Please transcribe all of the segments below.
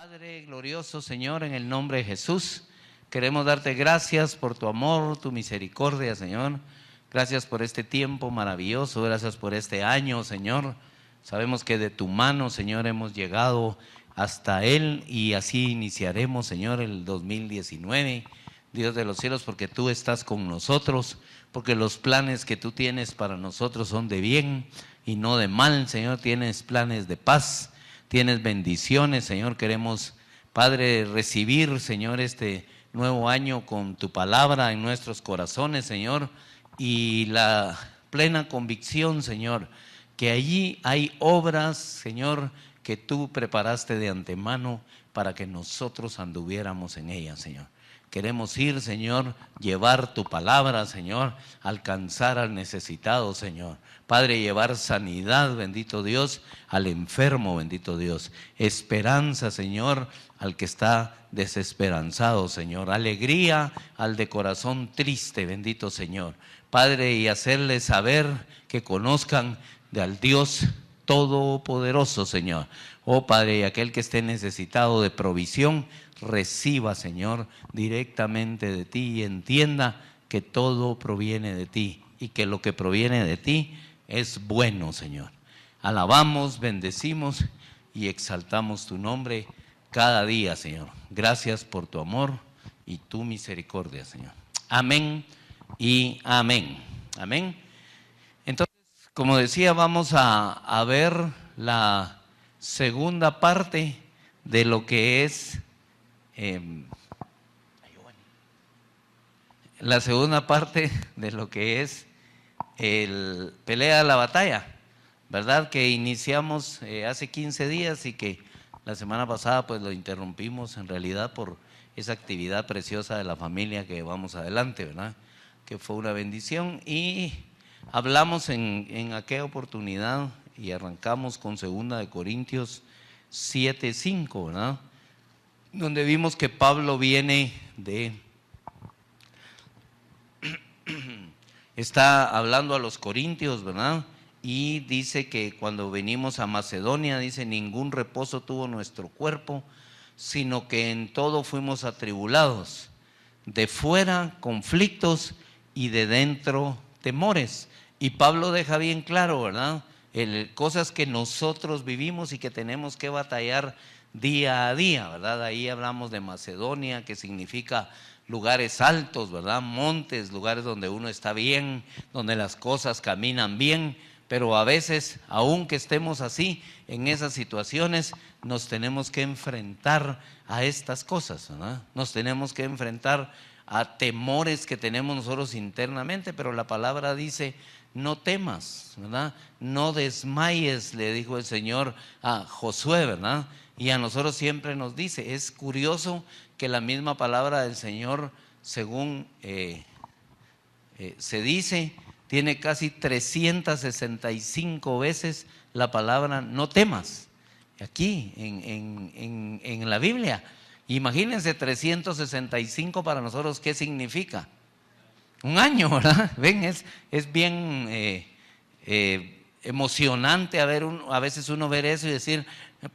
Padre glorioso, Señor, en el nombre de Jesús, queremos darte gracias por tu amor, tu misericordia, Señor. Gracias por este tiempo maravilloso, gracias por este año, Señor. Sabemos que de tu mano, Señor, hemos llegado hasta él y así iniciaremos, Señor, el 2019. Dios de los cielos, porque tú estás con nosotros, porque los planes que tú tienes para nosotros son de bien y no de mal, Señor. Tienes planes de paz, tienes bendiciones, Señor. Queremos, Padre, recibir, Señor, este nuevo año con tu palabra en nuestros corazones, Señor, y la plena convicción, Señor, que allí hay obras, Señor, que tú preparaste de antemano para que nosotros anduviéramos en ellas, Señor. Queremos ir, Señor, llevar tu palabra, Señor, alcanzar al necesitado, Señor. Padre, llevar sanidad, bendito Dios, al enfermo, bendito Dios. Esperanza, Señor, al que está desesperanzado, Señor. Alegría al de corazón triste, bendito Señor. Padre, y hacerles saber que conozcan al Dios todopoderoso, Señor. Oh Padre, y aquel que esté necesitado de provisión, reciba, Señor, directamente de ti y entienda que todo proviene de ti y que lo que proviene de ti es bueno, Señor. Alabamos, bendecimos y exaltamos tu nombre cada día, Señor. Gracias por tu amor y tu misericordia, Señor. Amén y amén. Amén. Entonces, como decía, vamos a ver la segunda parte de lo que es la segunda parte de lo que es el pelea la batalla, ¿verdad? Que iniciamos hace 15 días y que la semana pasada pues lo interrumpimos en realidad por esa actividad preciosa de la familia que llevamos adelante, ¿verdad? Que fue una bendición y hablamos en aquella oportunidad y arrancamos con 2 Corintios 7:5, ¿verdad? Donde vimos que Pablo viene está hablando a los corintios, ¿verdad? Y dice que cuando venimos a Macedonia, dice, ningún reposo tuvo nuestro cuerpo, sino que en todo fuimos atribulados, de fuera conflictos y de dentro temores. Y Pablo deja bien claro, ¿verdad? Cosas que nosotros vivimos y que tenemos que batallar día a día, ¿verdad? Ahí hablamos de Macedonia, que significa lugares altos, ¿verdad? Montes, lugares donde uno está bien, donde las cosas caminan bien, pero a veces, aunque estemos así, en esas situaciones, nos tenemos que enfrentar a estas cosas, ¿verdad? Nos tenemos que enfrentar a temores que tenemos nosotros internamente, pero la palabra dice, no temas, ¿verdad? No desmayes, le dijo el Señor a Josué, ¿verdad? Y a nosotros siempre nos dice, es curioso que la misma palabra del Señor, según se dice, tiene casi 365 veces la palabra no temas, aquí en la Biblia. Imagínense 365 para nosotros, ¿qué significa? Un año, ¿verdad? Ven, es bien emocionante a veces uno ver eso y decir,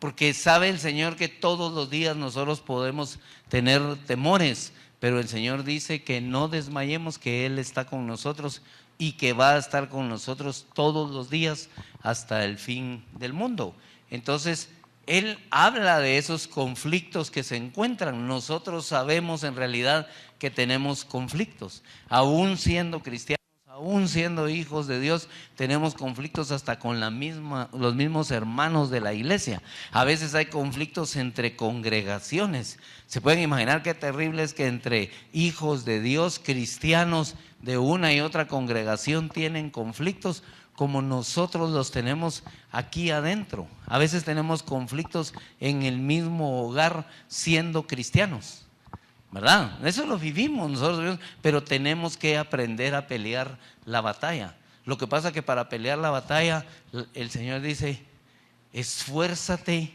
porque sabe el Señor que todos los días nosotros podemos tener temores, pero el Señor dice que no desmayemos, que Él está con nosotros y que va a estar con nosotros todos los días hasta el fin del mundo. Entonces, Él habla de esos conflictos que se encuentran. Nosotros sabemos en realidad que tenemos conflictos, aún siendo cristianos, aún siendo hijos de Dios, tenemos conflictos hasta con los mismos hermanos de la iglesia. A veces hay conflictos entre congregaciones. Se pueden imaginar qué terrible es que entre hijos de Dios, cristianos de una y otra congregación tienen conflictos como nosotros los tenemos aquí adentro. A veces tenemos conflictos en el mismo hogar siendo cristianos, ¿verdad? Eso lo vivimos nosotros, pero tenemos que aprender a pelear la batalla. Lo que pasa es que para pelear la batalla, el Señor dice, esfuérzate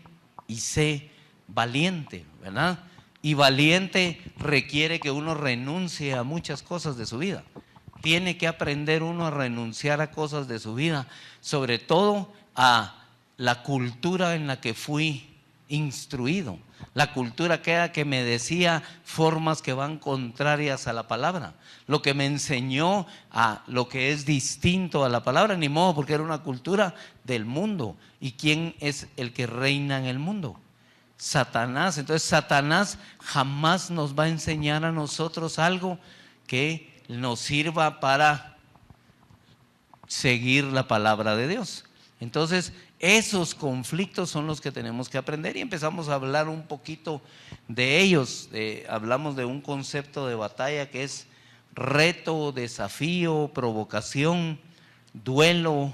y sé valiente, ¿verdad? Y valiente requiere que uno renuncie a muchas cosas de su vida. Tiene que aprender uno a renunciar a cosas de su vida, sobre todo a la cultura en la que fui instruido. La cultura aquella que me decía formas que van contrarias a la palabra, lo que me enseñó a lo que es distinto a la palabra, ni modo, porque era una cultura del mundo. ¿Y quién es el que reina en el mundo? Satanás. Entonces Satanás jamás nos va a enseñar a nosotros algo que nos sirva para seguir la palabra de Dios. Entonces esos conflictos son los que tenemos que aprender, y empezamos a hablar un poquito de ellos. Hablamos de un concepto de batalla que es reto, desafío, provocación, duelo,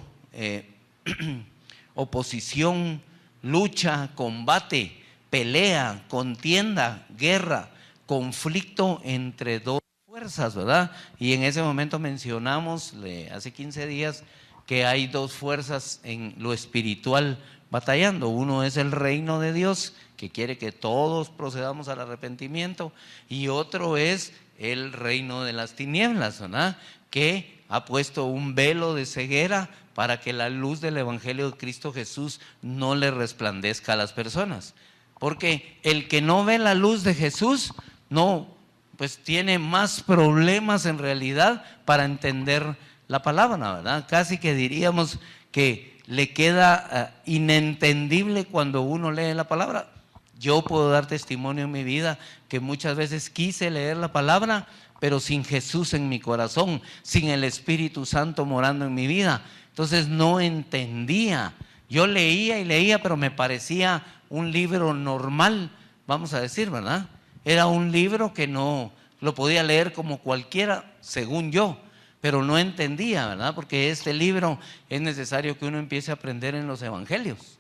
oposición, lucha, combate, pelea, contienda, guerra, conflicto entre dos fuerzas, ¿verdad? Y en ese momento mencionamos hace 15 días que hay dos fuerzas en lo espiritual batallando. Uno es el reino de Dios, que quiere que todos procedamos al arrepentimiento, y otro es el reino de las tinieblas, ¿verdad? Que ha puesto un velo de ceguera para que la luz del evangelio de Cristo Jesús no le resplandezca a las personas. Porque el que no ve la luz de Jesús, no, pues tiene más problemas en realidad para entender la palabra, ¿verdad? Casi que diríamos que le queda inentendible cuando uno lee la palabra. Yo puedo dar testimonio en mi vida que muchas veces quise leer la palabra, pero sin Jesús en mi corazón, sin el Espíritu Santo morando en mi vida. Entonces no entendía. Yo leía y leía, pero me parecía un libro normal, vamos a decir, ¿verdad? Era un libro que no lo podía leer como cualquiera, según yo, pero no entendía, ¿verdad? Porque este libro es necesario que uno empiece a aprender en los evangelios,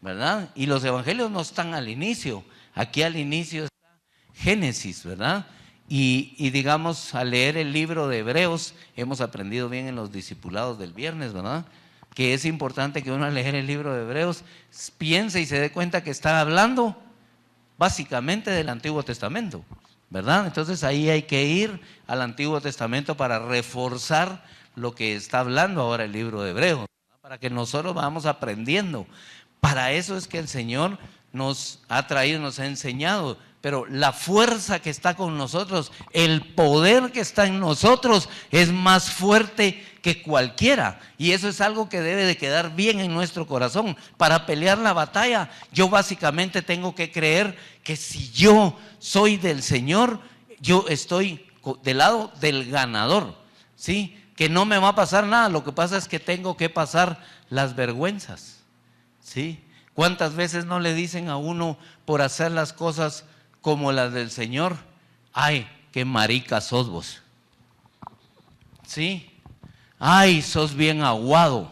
¿verdad? Y los evangelios no están al inicio. Aquí al inicio está Génesis, ¿verdad? Y digamos, al leer el libro de Hebreos, hemos aprendido bien en los discipulados del viernes, ¿verdad? Que es importante que uno, al leer el libro de Hebreos, piense y se dé cuenta que está hablando básicamente del Antiguo Testamento, ¿verdad? Entonces ahí hay que ir al Antiguo Testamento para reforzar lo que está hablando ahora el libro de Hebreos, ¿verdad? Para que nosotros vamos aprendiendo. Para eso es que el Señor nos ha traído, nos ha enseñado. Pero la fuerza que está con nosotros, el poder que está en nosotros es más fuerte que cualquiera. Y eso es algo que debe de quedar bien en nuestro corazón. Para pelear la batalla, yo básicamente tengo que creer que si yo soy del Señor, yo estoy del lado del ganador, ¿sí? Que no me va a pasar nada. Lo que pasa es que tengo que pasar las vergüenzas, ¿sí? ¿Cuántas veces no le dicen a uno por hacer las cosas como las del Señor? Ay, qué marica sos vos, ¿sí? Ay, sos bien aguado,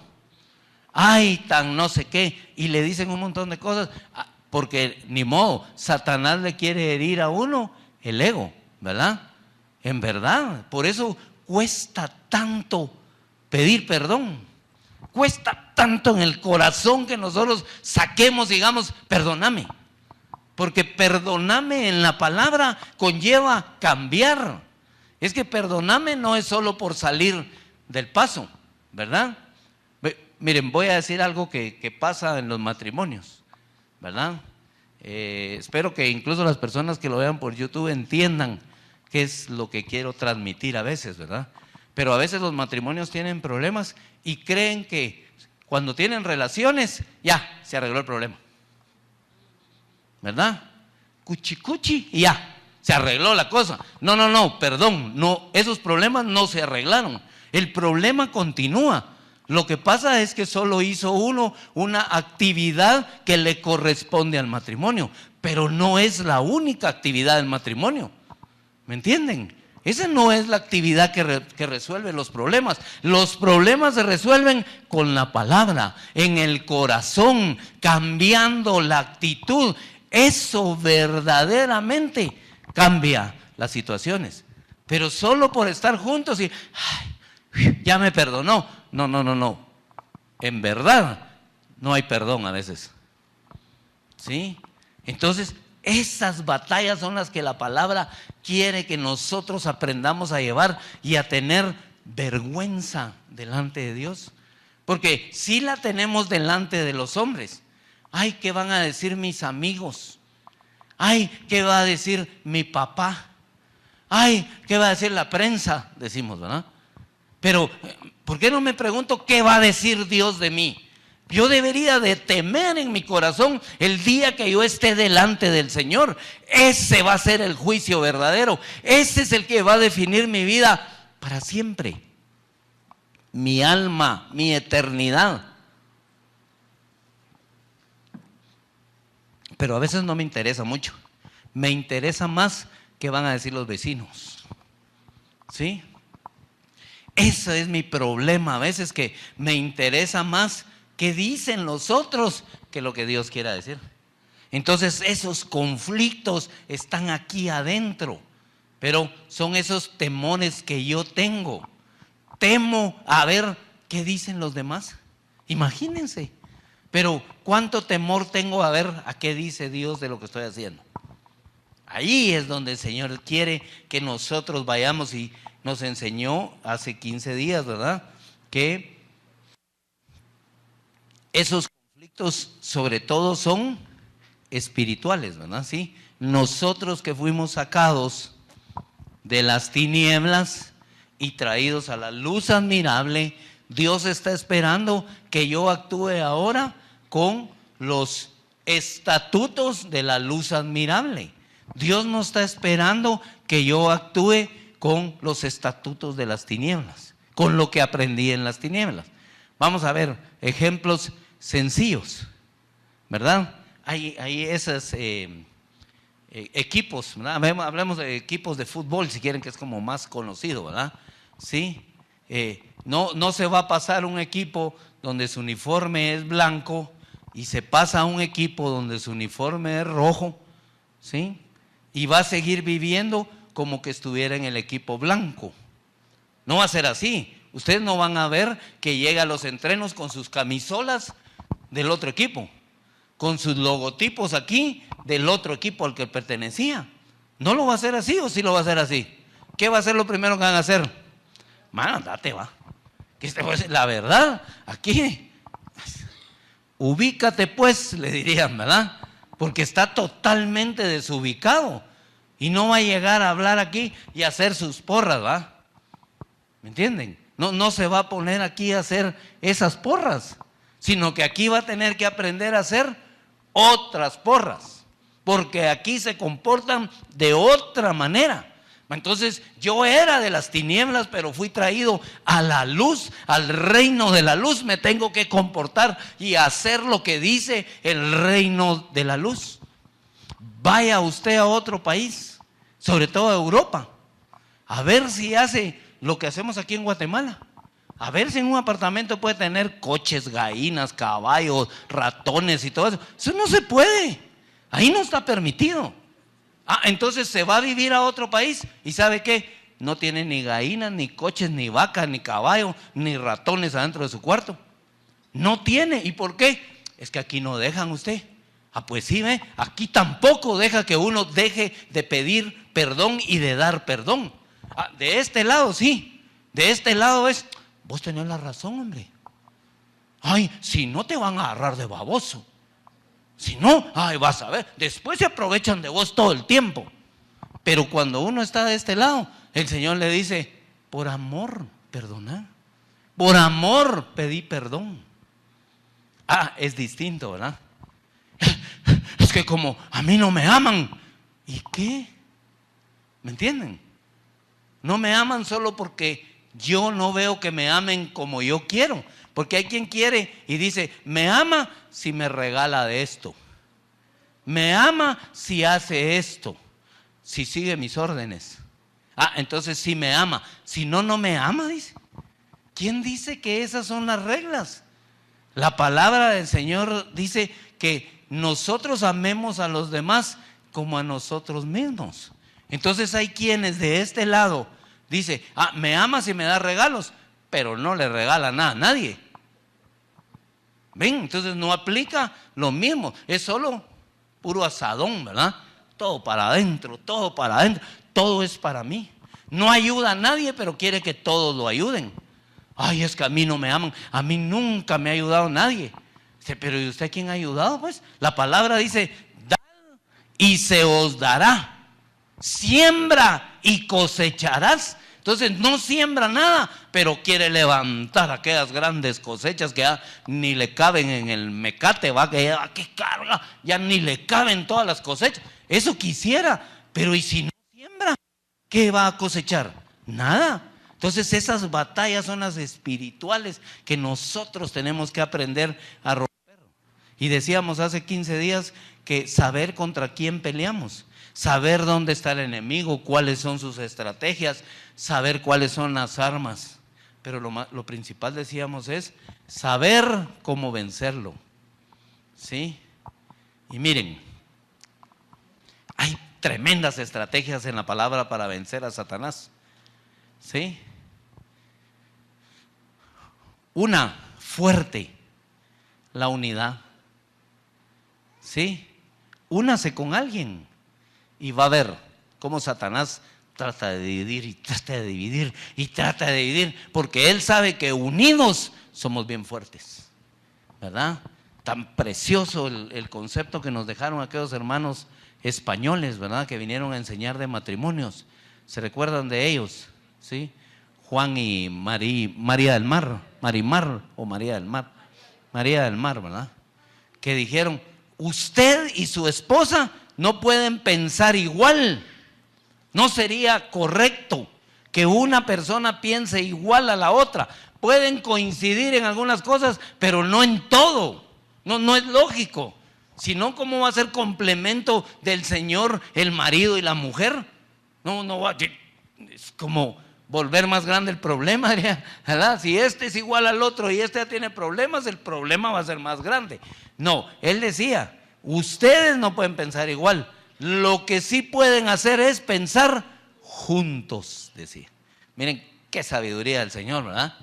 ay, tan no sé qué, y le dicen un montón de cosas, porque ni modo, Satanás le quiere herir a uno el ego, ¿verdad? En verdad, por eso cuesta tanto pedir perdón, cuesta tanto en el corazón que nosotros saquemos, digamos, perdóname. Porque perdóname en la palabra conlleva cambiar. Es que perdóname no es solo por salir del paso, ¿verdad? Miren, voy a decir algo que pasa en los matrimonios, ¿verdad? Espero que incluso las personas que lo vean por YouTube entiendan qué es lo que quiero transmitir a veces, ¿verdad? Pero a veces los matrimonios tienen problemas y creen que cuando tienen relaciones ya se arregló el problema, ¿verdad? Cuchi cuchi y ya, se arregló la cosa. No, perdón, no, esos problemas no se arreglaron. El problema continúa. Lo que pasa es que solo hizo uno una actividad que le corresponde al matrimonio, pero no es la única actividad del matrimonio. ¿Me entienden? Esa no es la actividad que resuelve los problemas. Los problemas se resuelven con la palabra, en el corazón, cambiando la actitud. Eso verdaderamente cambia las situaciones. Pero solo por estar juntos y ay, ya me perdonó. No. En verdad no hay perdón a veces, ¿sí? Entonces esas batallas son las que la palabra quiere que nosotros aprendamos a llevar y a tener vergüenza delante de Dios. Porque sí la tenemos delante de los hombres, Ay, ¿qué van a decir mis amigos? Ay, ¿qué va a decir mi papá? Ay, ¿qué va a decir la prensa? Decimos, ¿verdad? Pero, ¿por qué no me pregunto qué va a decir Dios de mí? Yo debería de temer en mi corazón el día que yo esté delante del Señor. Ese va a ser el juicio verdadero. Ese es el que va a definir mi vida para siempre. Mi alma, mi eternidad. Pero a veces no me interesa mucho. Me interesa más qué van a decir los vecinos. ¿Sí? Ese es mi problema. A veces que me interesa más qué dicen los otros que lo que Dios quiera decir. Entonces esos conflictos están aquí adentro. Pero son esos temores que yo tengo. Temo a ver qué dicen los demás. Imagínense. Pero ¿cuánto temor tengo a ver a qué dice Dios de lo que estoy haciendo? Ahí es donde el Señor quiere que nosotros vayamos, y nos enseñó hace 15 días, ¿verdad? Que esos conflictos sobre todo son espirituales, ¿verdad? Sí. Nosotros que fuimos sacados de las tinieblas y traídos a la luz admirable, Dios está esperando que yo actúe ahora con los estatutos de la luz admirable. Dios no está esperando que yo actúe con los estatutos de las tinieblas, con lo que aprendí en las tinieblas. Vamos a ver ejemplos sencillos, ¿verdad? Hay esos equipos, ¿verdad? Hablemos de equipos de fútbol, si quieren, que es como más conocido, ¿verdad? Sí. No se va a pasar un equipo donde su uniforme es blanco y se pasa a un equipo donde su uniforme es rojo, ¿sí? Y va a seguir viviendo como que estuviera en el equipo blanco. No va a ser así. Ustedes no van a ver que llega a los entrenos con sus camisolas del otro equipo, con sus logotipos aquí del otro equipo al que pertenecía. No lo va a hacer así, ¿o sí lo va a hacer así? ¿Qué va a ser lo primero que van a hacer? Mano, date, va. La verdad, aquí, ubícate pues, le dirían, ¿verdad? Porque está totalmente desubicado y no va a llegar a hablar aquí y a hacer sus porras, ¿va? ¿Me entienden? No se va a poner aquí a hacer esas porras, sino que aquí va a tener que aprender a hacer otras porras, porque aquí se comportan de otra manera. Entonces yo era de las tinieblas, pero fui traído a la luz, al reino de la luz. Me tengo que comportar y hacer lo que dice el reino de la luz. Vaya usted a otro país, sobre todo a Europa, a ver si hace lo que hacemos aquí en Guatemala. A ver si en un apartamento puede tener coches, gallinas, caballos, ratones y todo eso. Eso no se puede, ahí no está permitido. Entonces se va a vivir a otro país y ¿sabe qué? No tiene ni gallinas, ni coches, ni vacas, ni caballos, ni ratones adentro de su cuarto. No tiene. ¿Y por qué? Es que aquí no dejan usted. Pues sí, ¿ve? Aquí tampoco deja que uno deje de pedir perdón y de dar perdón. De este lado sí, de este lado es, vos tenés la razón, hombre. Ay, si no te van a agarrar de baboso. Si no, vas a ver, después se aprovechan de vos todo el tiempo. Pero cuando uno está de este lado, el Señor le dice, por amor, perdona. Por amor pedí perdón. Es distinto, ¿verdad? Es que como a mí no me aman. ¿Y qué? ¿Me entienden? No me aman solo porque yo no veo que me amen como yo quiero. Porque hay quien quiere y dice, me ama si me regala de esto. Me ama si hace esto. Si sigue mis órdenes. Entonces sí me ama. Si no, no me ama, dice. ¿Quién dice que esas son las reglas? La palabra del Señor dice que nosotros amemos a los demás como a nosotros mismos. Entonces hay quienes de este lado dice, me ama si me da regalos, pero no le regala nada a nadie. ¿Ven? Entonces no aplica lo mismo, es solo puro asadón, ¿verdad? Todo para adentro, todo es para mí. No ayuda a nadie, pero quiere que todos lo ayuden. Es que a mí no me aman, a mí nunca me ha ayudado nadie. Pero ¿y usted a quién ha ayudado? Pues la palabra dice, dad y se os dará. Siembra y cosecharás. Entonces no siembra nada, pero quiere levantar aquellas grandes cosechas que ya ni le caben en el mecate, va, que ya, qué carga, ya ni le caben todas las cosechas. Eso quisiera, pero ¿y si no siembra? ¿Qué va a cosechar? Nada. Entonces esas batallas son las espirituales que nosotros tenemos que aprender a romper. Y decíamos hace 15 días que saber contra quién peleamos, saber dónde está el enemigo, cuáles son sus estrategias, saber cuáles son las armas. Pero lo principal, decíamos, es saber cómo vencerlo. ¿Sí? Y miren, hay tremendas estrategias en la palabra para vencer a Satanás. ¿Sí? Una fuerte, la unidad. ¿Sí? Únase con alguien y va a ver cómo Satanás trata de dividir y trata de dividir y trata de dividir, porque él sabe que unidos somos bien fuertes, ¿verdad? Tan precioso el concepto que nos dejaron aquellos hermanos españoles, ¿verdad? Que vinieron a enseñar de matrimonios. ¿Se recuerdan de ellos? ¿Sí? Juan y María del Mar, Marimar o María del Mar, María del Mar, ¿verdad? Que dijeron, usted y su esposa no pueden pensar igual. No sería correcto que una persona piense igual a la otra. Pueden coincidir en algunas cosas, pero no en todo. No es lógico. Si no, ¿cómo va a ser complemento del Señor el marido y la mujer? No va. Es como volver más grande el problema, ¿verdad? Si este es igual al otro y este ya tiene problemas, el problema va a ser más grande. No, él decía, ustedes no pueden pensar igual. Lo que sí pueden hacer es pensar juntos, decía. Miren qué sabiduría del Señor, ¿verdad?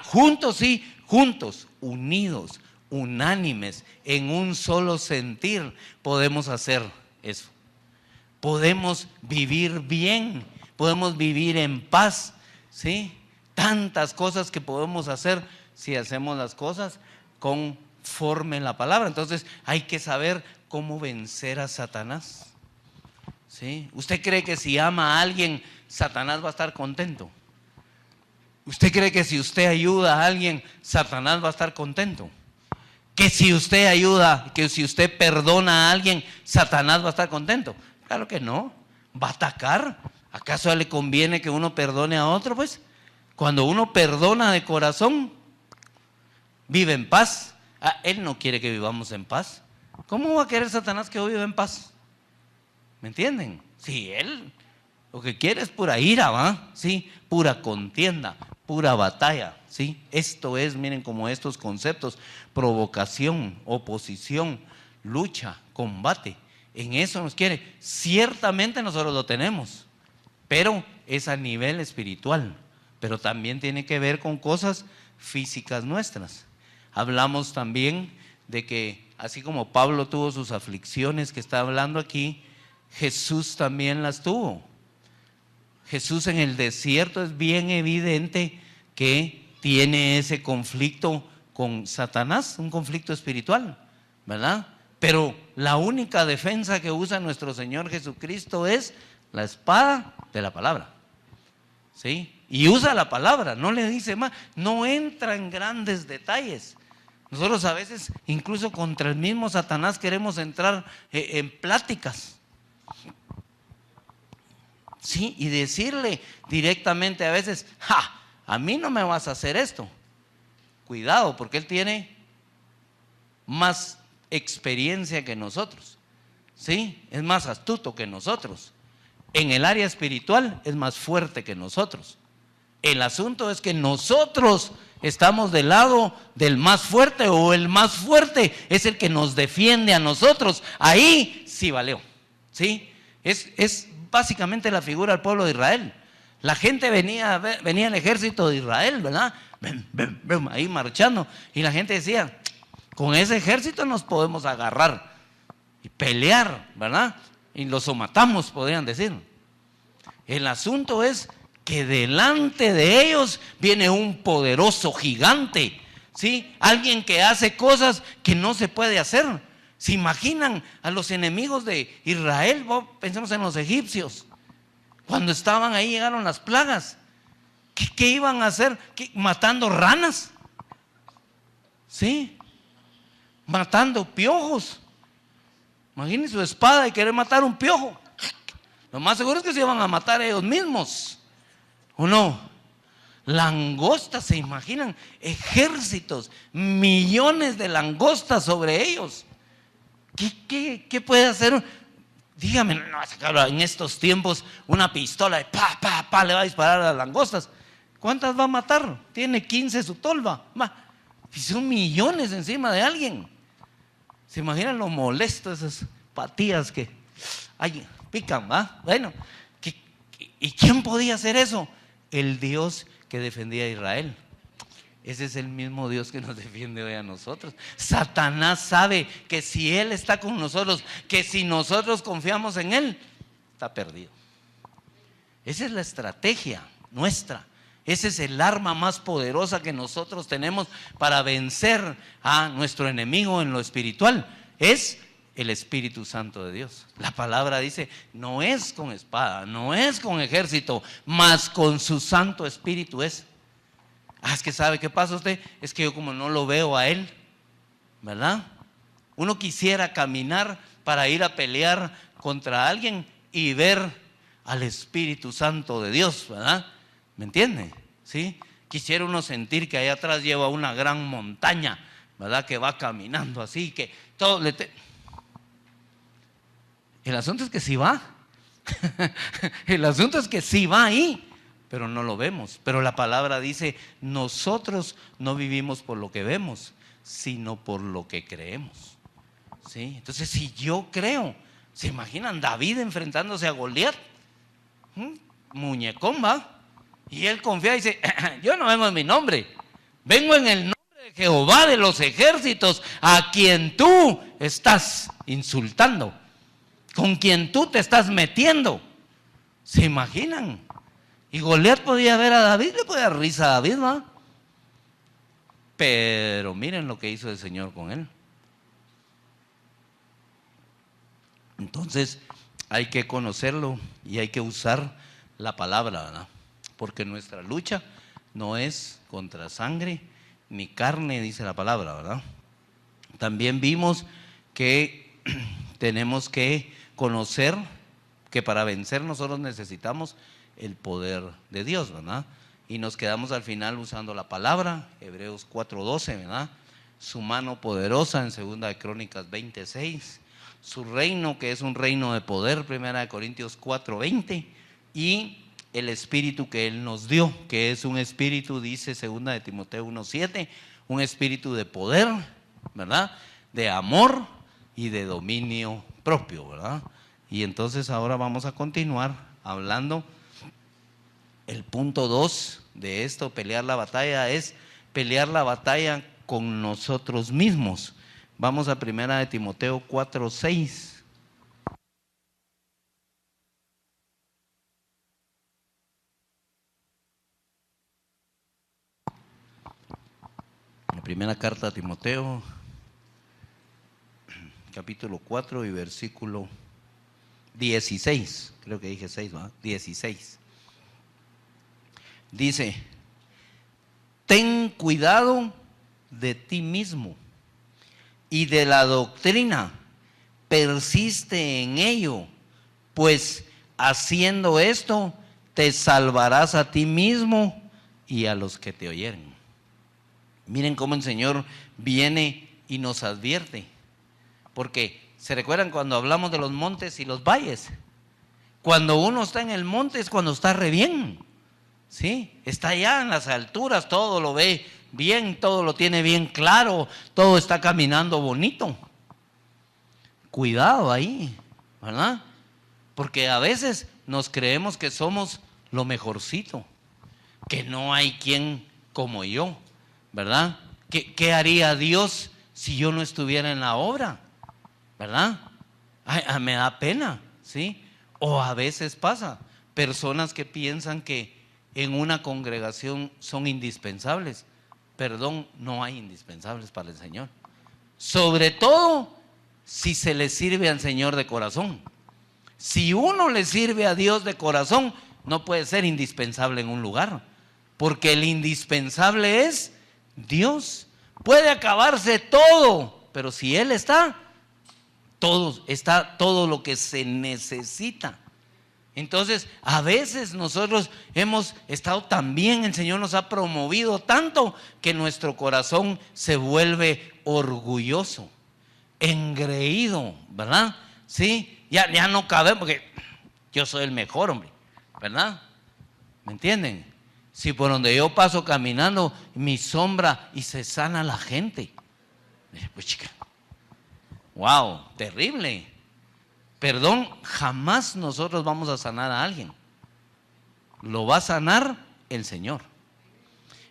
Juntos sí, juntos, unidos, unánimes, en un solo sentir, podemos hacer eso. Podemos vivir bien, podemos vivir en paz, ¿sí? Tantas cosas que podemos hacer si hacemos las cosas conforme en la palabra. Entonces hay que saber cómo vencer a Satanás, ¿sí? ¿Usted cree que si ama a alguien, Satanás va a estar contento? ¿Usted cree que si usted ayuda a alguien, Satanás va a estar contento? Que si usted ayuda, que si usted perdona a alguien, Satanás va a estar contento. Claro que no, va a atacar. ¿Acaso le conviene que uno perdone a otro? Pues cuando uno perdona de corazón, vive en paz. Él no quiere que vivamos en paz. ¿Cómo va a querer Satanás que yo viva en paz? ¿Me entienden? Si él lo que quiere es pura ira, ¿va? Sí, pura contienda, pura batalla, ¿sí? Esto es, miren, como estos conceptos: provocación, oposición, lucha, combate. En eso nos quiere. Ciertamente nosotros lo tenemos, pero es a nivel espiritual, pero también tiene que ver con cosas físicas nuestras. Hablamos también de que así como Pablo tuvo sus aflicciones que está hablando aquí, Jesús también las tuvo. Jesús en el desierto es bien evidente que tiene ese conflicto con Satanás, un conflicto espiritual, ¿verdad? Pero la única defensa que usa nuestro Señor Jesucristo es la espada de la palabra, ¿sí? Y usa la palabra, no le dice más, no entra en grandes detalles. Nosotros a veces, incluso contra el mismo Satanás, queremos entrar en pláticas, ¿sí? Y decirle directamente a veces, a mí no me vas a hacer esto. Cuidado, porque él tiene más experiencia que nosotros, ¿sí? Es más astuto que nosotros. En el área espiritual es más fuerte que nosotros. El asunto es que nosotros estamos del lado del más fuerte, o el más fuerte es el que nos defiende a nosotros. Ahí sí valió, ¿sí? Es básicamente la figura del pueblo de Israel. La gente venía el ejército de Israel, ¿verdad? Ahí marchando, y la gente decía, con ese ejército nos podemos agarrar y pelear, ¿verdad? Y los somatamos, podrían decir. El asunto es que delante de ellos viene un poderoso gigante, ¿sí? Alguien que hace cosas que no se puede hacer. ¿Se imaginan a los enemigos de Israel? Pensemos en los egipcios. Cuando estaban ahí llegaron las plagas. ¿Qué iban a hacer? ¿Matando ranas? ¿Sí? Matando piojos. Imagínense su espada y querer matar un piojo. Lo más seguro es que se iban a matar ellos mismos. ¿O no? Langostas, ¿se imaginan? Ejércitos, millones de langostas sobre ellos. ¿Qué puede hacer? Dígame, no va a sacar en estos tiempos una pistola y le va a disparar a las langostas. ¿Cuántas va a matar? Tiene 15 su tolva. Y son millones encima de alguien. ¿Se imaginan lo molesto esas patillas que pican? ¿Va? Bueno, ¿y quién podía hacer eso? El Dios que defendía a Israel. Ese es el mismo Dios que nos defiende hoy a nosotros. Satanás sabe que si Él está con nosotros, que si nosotros confiamos en Él, está perdido. Esa es la estrategia nuestra. Ese es el arma más poderosa que nosotros tenemos para vencer a nuestro enemigo en lo espiritual. Es el Espíritu Santo de Dios. La palabra dice, no es con espada, no es con ejército, mas con su Santo Espíritu es. Es que ¿sabe qué pasa usted? Es que yo como no lo veo a Él, ¿verdad? Uno quisiera caminar para ir a pelear contra alguien y ver al Espíritu Santo de Dios, ¿verdad? ¿Me entiende? ¿Sí? Quisiera uno sentir que allá atrás lleva una gran montaña, ¿verdad? Que va caminando así, que todo El asunto es que sí va. El asunto es que sí va ahí, pero no lo vemos. Pero la palabra dice, nosotros no vivimos por lo que vemos, sino por lo que creemos. ¿Sí? Entonces, si yo creo, ¿se imaginan David enfrentándose a Goliat? Muñecón, va. Y él confía y dice, yo no vengo en mi nombre, vengo en el nombre de Jehová de los ejércitos, a quien tú estás insultando, con quien tú te estás metiendo. ¿Se imaginan? Y Goliat podía ver a David, le podía dar risa a David, ¿va? Pero miren lo que hizo el Señor con él. Entonces hay que conocerlo y hay que usar la palabra, ¿verdad? Porque nuestra lucha no es contra sangre ni carne, dice la palabra, ¿verdad? También vimos que tenemos que conocer que para vencer nosotros necesitamos el poder de Dios, ¿verdad? Y nos quedamos al final usando la palabra, Hebreos 4:12, ¿verdad? Su mano poderosa en 2 de Crónicas 26, su reino que es un reino de poder, 1 de Corintios 4:20, y el espíritu que Él nos dio, que es un espíritu, dice 2 de Timoteo 1:7, un espíritu de poder, ¿verdad? De amor y de dominio propio, ¿verdad? Y entonces ahora vamos a continuar hablando. El punto 2 de esto, pelear la batalla, es pelear la batalla con nosotros mismos. Vamos a 1 de Timoteo 4:6. La primera carta a Timoteo, capítulo 4 y versículo 16. Creo que dije 6, ¿verdad? 16. Dice, ten cuidado de ti mismo y de la doctrina, persiste en ello, pues haciendo esto te salvarás a ti mismo y a los que te oyeren. Miren cómo el Señor viene y nos advierte, porque ¿se recuerdan cuando hablamos de los montes y los valles? Cuando uno está en el monte es cuando está re bien, ¿sí? Está allá en las alturas, todo lo ve bien, todo lo tiene bien claro, todo está caminando bonito. Cuidado ahí, ¿verdad? Porque a veces nos creemos que somos lo mejorcito, que no hay quien como yo, ¿verdad? ¿Qué haría Dios si yo no estuviera en la obra? ¿Verdad? Me da pena, ¿sí? O a veces pasa, personas que piensan que en una congregación son indispensables. perdón, no hay indispensables para el Señor. Sobre todo si se le sirve al Señor de corazón. Si uno le sirve a Dios de corazón, no puede ser indispensable en un lugar, porque el indispensable es Dios. Puede acabarse todo, pero si Él está todo lo que se necesita. Entonces, a veces nosotros hemos estado tan bien, el Señor nos ha promovido tanto que nuestro corazón se vuelve orgulloso, engreído, ¿verdad? Sí, ya no cabemos porque yo soy el mejor, hombre, ¿verdad? ¿Me entienden? Si por donde yo paso caminando, mi sombra y se sana la gente. Pues chica, wow, terrible. Perdón, jamás nosotros vamos a sanar a alguien. Lo va a sanar el Señor.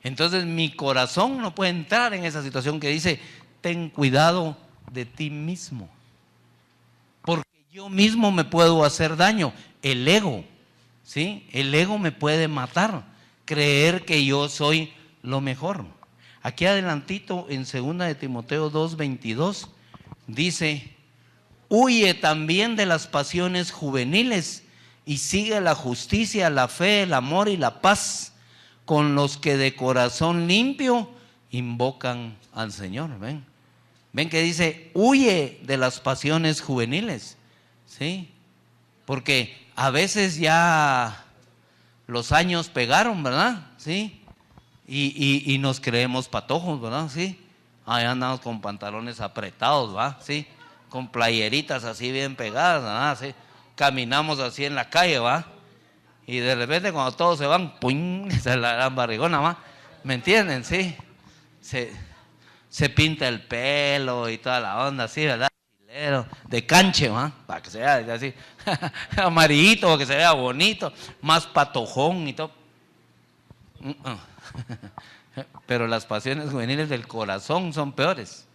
Entonces mi corazón no puede entrar en esa situación que dice, ten cuidado de ti mismo. Porque yo mismo me puedo hacer daño. El ego, ¿sí? El ego me puede matar. Creer que yo soy lo mejor. Aquí adelantito en 2 de Timoteo 2:22 dice: huye también de las pasiones juveniles y sigue la justicia, la fe, el amor y la paz con los que de corazón limpio invocan al Señor. Ven que dice, huye de las pasiones juveniles, ¿sí? Porque a veces ya los años pegaron, ¿verdad? ¿Sí? Y nos creemos patojos, ¿verdad? ¿Sí? Ahí andamos con pantalones apretados, ¿va? ¿Sí? Con playeritas así bien pegadas, ¿verdad? ¿Sí? Caminamos así en la calle, ¿va? Y de repente cuando todos se van, ¡pum!, se la dan barrigona, ¿va? ¿Me entienden? ¿Sí? Se pinta el pelo y toda la onda así, ¿verdad? De canche, ¿va? Para que se vea así amarillito, para que se vea bonito, más patojón y todo. Pero las pasiones juveniles del corazón son peores.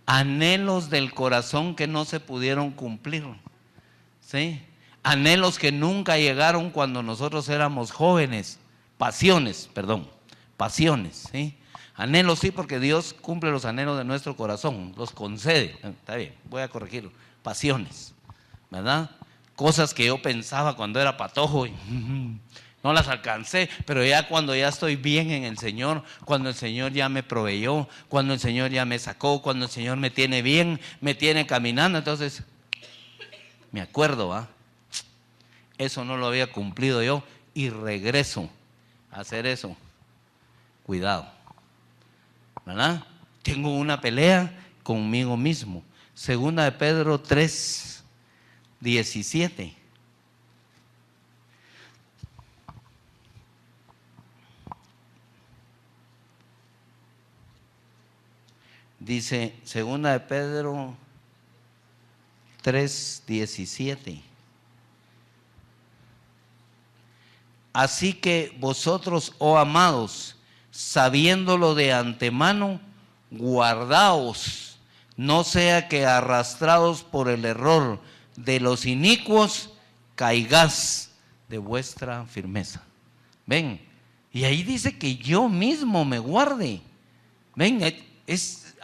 Anhelos del corazón que no se pudieron cumplir, ¿sí? Anhelos que nunca llegaron cuando nosotros éramos jóvenes. Pasiones, ¿sí? Anhelos sí, porque Dios cumple los anhelos de nuestro corazón, los concede. Está bien, voy a corregirlo. Pasiones, ¿verdad? Cosas que yo pensaba cuando era patojo y no las alcancé, pero ya cuando ya estoy bien en el Señor, cuando el Señor ya me proveyó, cuando el Señor ya me sacó, cuando el Señor me tiene bien, me tiene caminando, entonces me acuerdo, ¿va? Eso no lo había cumplido yo y regreso a hacer eso. Cuidado, ¿verdad? Tengo una pelea conmigo mismo. 2 de Pedro 3:17. Dice 2 de Pedro 3:17. Así que vosotros, oh amados, sabiéndolo de antemano, guardaos, no sea que arrastrados por el error de los inicuos, caigáis de vuestra firmeza. Ven, y ahí dice que yo mismo me guarde. Ven,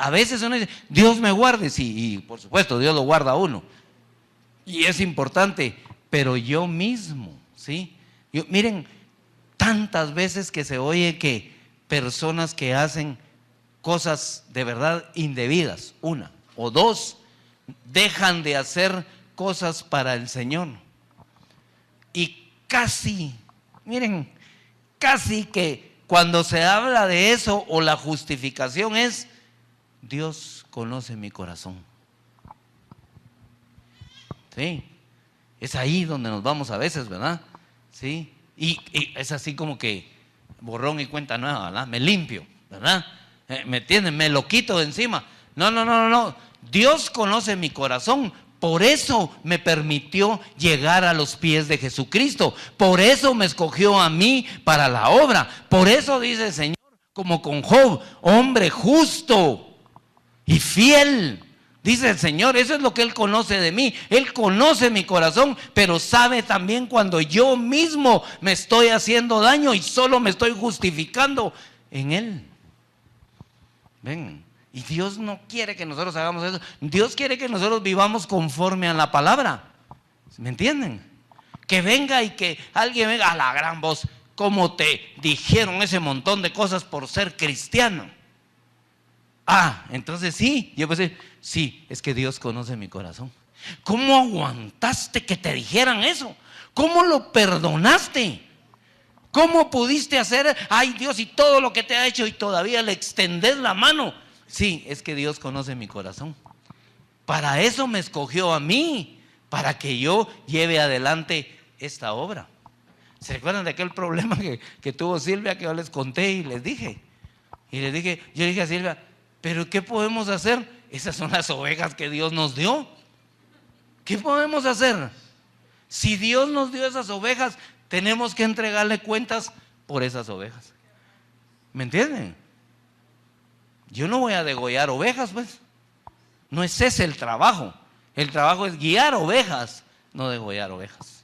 a veces uno dice, Dios me guarde, sí, y por supuesto Dios lo guarda a uno, y es importante, pero yo mismo, ¿sí? Miren, tantas veces que se oye que personas que hacen cosas de verdad indebidas, una, o dos, dejan de hacer cosas para el Señor, y casi, miren, casi que cuando se habla de eso o la justificación es, Dios conoce mi corazón. Sí, es ahí donde nos vamos a veces, ¿verdad? Sí, y es así como que borrón y cuenta nueva, ¿verdad? Me limpio, ¿verdad? ¿Me entienden? Me lo quito de encima. No. Dios conoce mi corazón. Por eso me permitió llegar a los pies de Jesucristo. Por eso me escogió a mí para la obra. Por eso dice el Señor, como con Job, hombre justo y fiel. Dice el Señor, eso es lo que Él conoce de mí. Él conoce mi corazón, pero sabe también cuando yo mismo me estoy haciendo daño y solo me estoy justificando en Él. Ven, y Dios no quiere que nosotros hagamos eso. Dios quiere que nosotros vivamos conforme a la palabra. ¿Me entienden? Que venga y que alguien venga a la gran voz, como te dijeron ese montón de cosas por ser cristiano. Ah, entonces sí, yo pensé, sí, es que Dios conoce mi corazón. ¿Cómo aguantaste que te dijeran eso? ¿Cómo lo perdonaste? ¿Cómo pudiste hacer, ay Dios, y todo lo que te ha hecho y todavía le extendés la mano? Sí, es que Dios conoce mi corazón. Para eso me escogió a mí, para que yo lleve adelante esta obra. ¿Se recuerdan de aquel problema que tuvo Silvia, que yo les conté y les dije? Y les dije, yo dije a Silvia, ¿pero qué podemos hacer? Esas son las ovejas que Dios nos dio. ¿Qué podemos hacer? Si Dios nos dio esas ovejas, tenemos que entregarle cuentas por esas ovejas. ¿Me entienden? Yo no voy a degollar ovejas, pues. No es ese el trabajo. El trabajo es guiar ovejas, no degollar ovejas.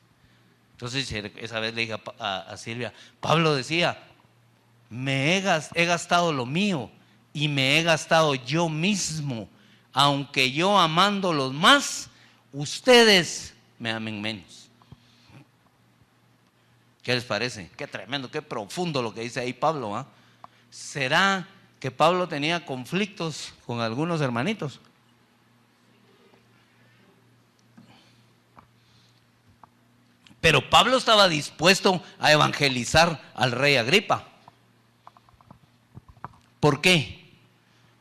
Entonces esa vez le dije a Silvia, Pablo decía, he gastado lo mío y me he gastado yo mismo, aunque yo amándolos más, ustedes me amen menos. ¿Qué les parece? Qué tremendo, qué profundo lo que dice ahí Pablo, ¿eh? ¿Será que Pablo tenía conflictos con algunos hermanitos? Pero Pablo estaba dispuesto a evangelizar al rey Agripa. ¿Por qué?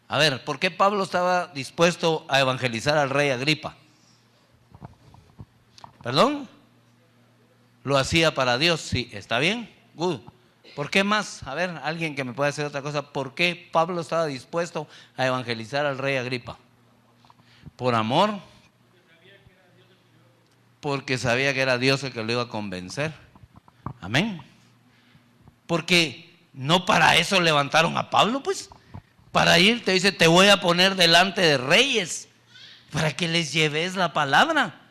A ver, ¿por qué Pablo estaba dispuesto a evangelizar al rey Agripa? ¿Perdón? Lo hacía para Dios, sí, ¿está bien? Good. ¿Por qué más? A ver, alguien que me pueda decir otra cosa. ¿Por qué Pablo estaba dispuesto a evangelizar al rey Agripa? ¿Por amor? Porque sabía que era Dios el que lo iba a convencer. Amén. Porque no para eso levantaron a Pablo, pues. Para ir, te dice, te voy a poner delante de reyes, para que les lleves la palabra.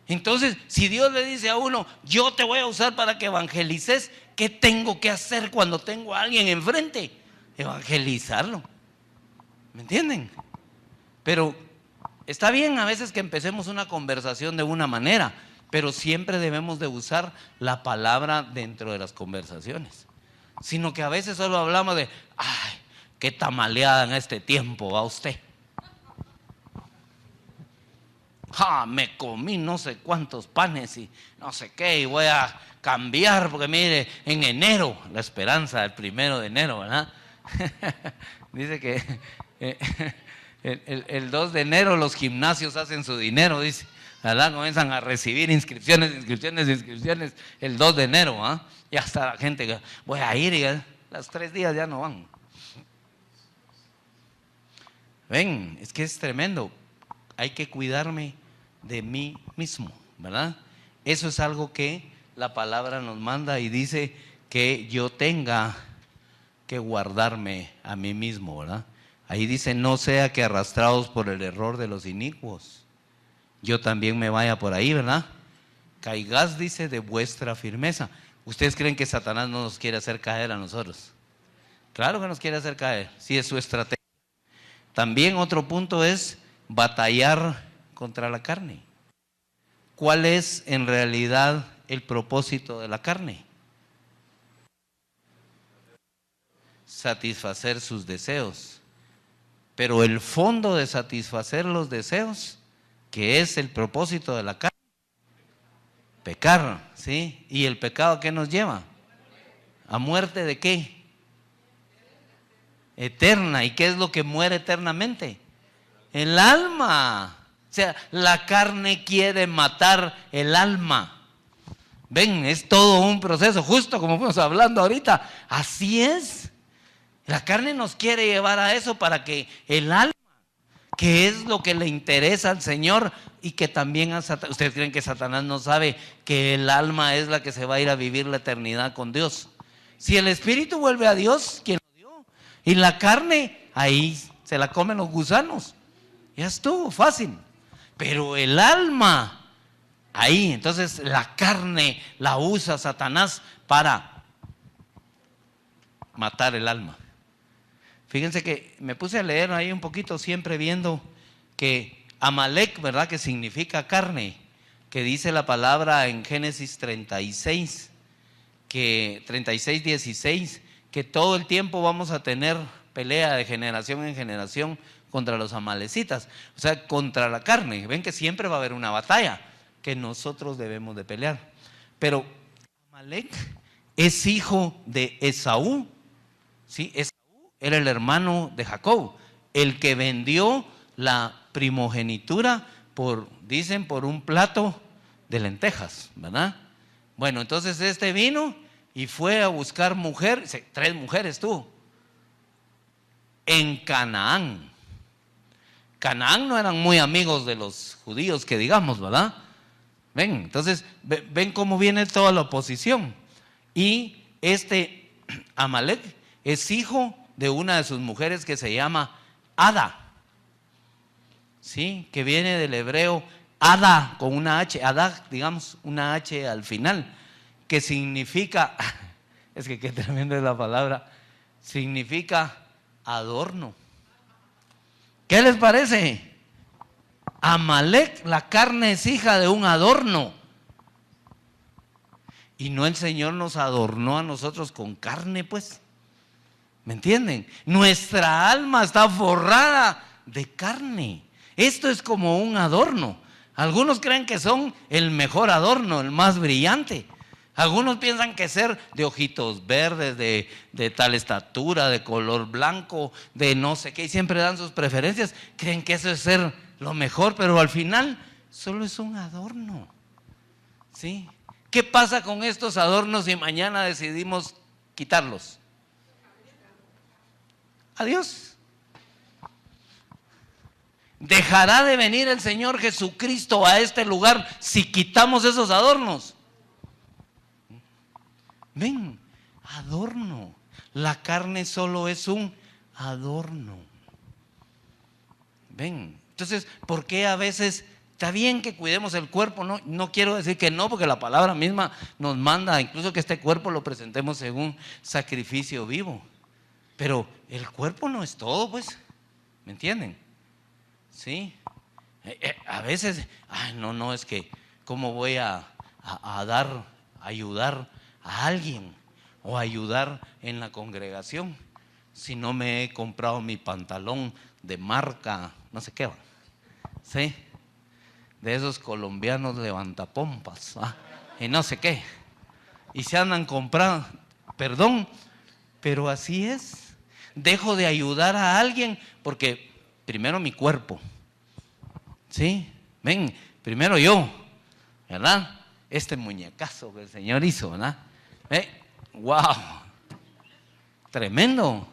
Entonces, si Dios le dice a uno, yo te voy a usar para que evangelices, ¿qué tengo que hacer cuando tengo a alguien enfrente? Evangelizarlo. ¿Me entienden? Pero está bien a veces que empecemos una conversación de una manera, pero siempre debemos de usar la palabra dentro de las conversaciones. Sino que a veces solo hablamos de, ay, qué tamaleada en este tiempo va usted. Me comí no sé cuántos panes y no sé qué, y voy a cambiar porque mire, en enero, la esperanza del 1 de enero, ¿verdad? Dice que el 2 de enero los gimnasios hacen su dinero, dice, ¿verdad? Comienzan a recibir inscripciones el 2 de enero, ¿ah? Ya está la gente que voy a ir y los 3 días ya no van. Ven, es que es tremendo. Hay que cuidarme de mí mismo, ¿verdad? Eso es algo que la palabra nos manda y dice que yo tenga que guardarme a mí mismo, ¿verdad? Ahí dice, no sea que arrastrados por el error de los inicuos, yo también me vaya por ahí, ¿verdad? Caigás, dice, de vuestra firmeza. ¿Ustedes creen que Satanás no nos quiere hacer caer a nosotros? Claro que nos quiere hacer caer, sí es su estrategia. También otro punto es batallar contra la carne. ¿Cuál es en realidad el propósito de la carne? Satisfacer sus deseos. Pero el fondo de satisfacer los deseos, que es el propósito de la carne, pecar, ¿sí? ¿Y el pecado qué nos lleva? ¿A muerte de qué? Eterna. ¿Y qué es lo que muere eternamente? El alma. O sea, la carne quiere matar el alma. Ven, es todo un proceso, justo como fuimos hablando ahorita. Así es. La carne nos quiere llevar a eso para que el alma, que es lo que le interesa al Señor y que también a Satanás. ¿Ustedes creen que Satanás no sabe que el alma es la que se va a ir a vivir la eternidad con Dios? Si el espíritu vuelve a Dios, ¿quién lo dio? Y la carne, ahí se la comen los gusanos. Ya estuvo, fácil. Pero el alma, ahí, entonces la carne la usa Satanás para matar el alma. Fíjense que me puse a leer ahí un poquito, siempre viendo que Amalek, ¿verdad? Que significa carne, que dice la palabra en Génesis 36, que 36, 16, que todo el tiempo vamos a tener pelea de generación en generación contra los amalecitas, o sea, contra la carne. Ven que siempre va a haber una batalla que nosotros debemos de pelear. Pero Amalek es hijo de Esaú, ¿sí? Esaú era el hermano de Jacob, el que vendió la primogenitura dicen, por un plato de lentejas, ¿verdad? Bueno, entonces este vino y fue a buscar mujer, 3 mujeres tuvo, en Canaán. Canaán no eran muy amigos de los judíos, que digamos, ¿verdad? Ven, entonces, ven cómo viene toda la oposición. Y este Amalek es hijo de una de sus mujeres que se llama Ada, ¿sí? Que viene del hebreo Ada con una H, Ada, digamos, una H al final, que significa, es que qué tremenda es la palabra, significa adorno. ¿Qué les parece? Amalek, la carne es hija de un adorno. Y no el Señor nos adornó a nosotros con carne, pues. ¿Me entienden? Nuestra alma está forrada de carne. Esto es como un adorno. Algunos creen que son el mejor adorno, el más brillante. Algunos piensan que ser de ojitos verdes, de tal estatura, de color blanco, de no sé qué, y siempre dan sus preferencias. Creen que eso es ser lo mejor, pero al final solo es un adorno. ¿Sí? ¿Qué pasa con estos adornos si mañana decidimos quitarlos? Adiós. ¿Dejará de venir el Señor Jesucristo a este lugar si quitamos esos adornos? Ven, adorno. La carne solo es un adorno. Ven, entonces, ¿por qué a veces está bien que cuidemos el cuerpo? No quiero decir que no, porque la palabra misma nos manda incluso que este cuerpo lo presentemos según sacrificio vivo. Pero el cuerpo no es todo, pues, ¿me entienden? Sí. A veces, no, es que, ¿cómo voy a ayudar a alguien o ayudar en la congregación si no me he comprado mi pantalón de marca, no sé qué, ¿sí? De esos colombianos levantapompas, y no sé qué, y se andan comprando, perdón, pero así es. Dejo de ayudar a alguien porque primero mi cuerpo, ¿sí? Ven, primero yo, ¿verdad? Este muñecazo que el Señor hizo, ¿verdad? ¡Wow! Tremendo.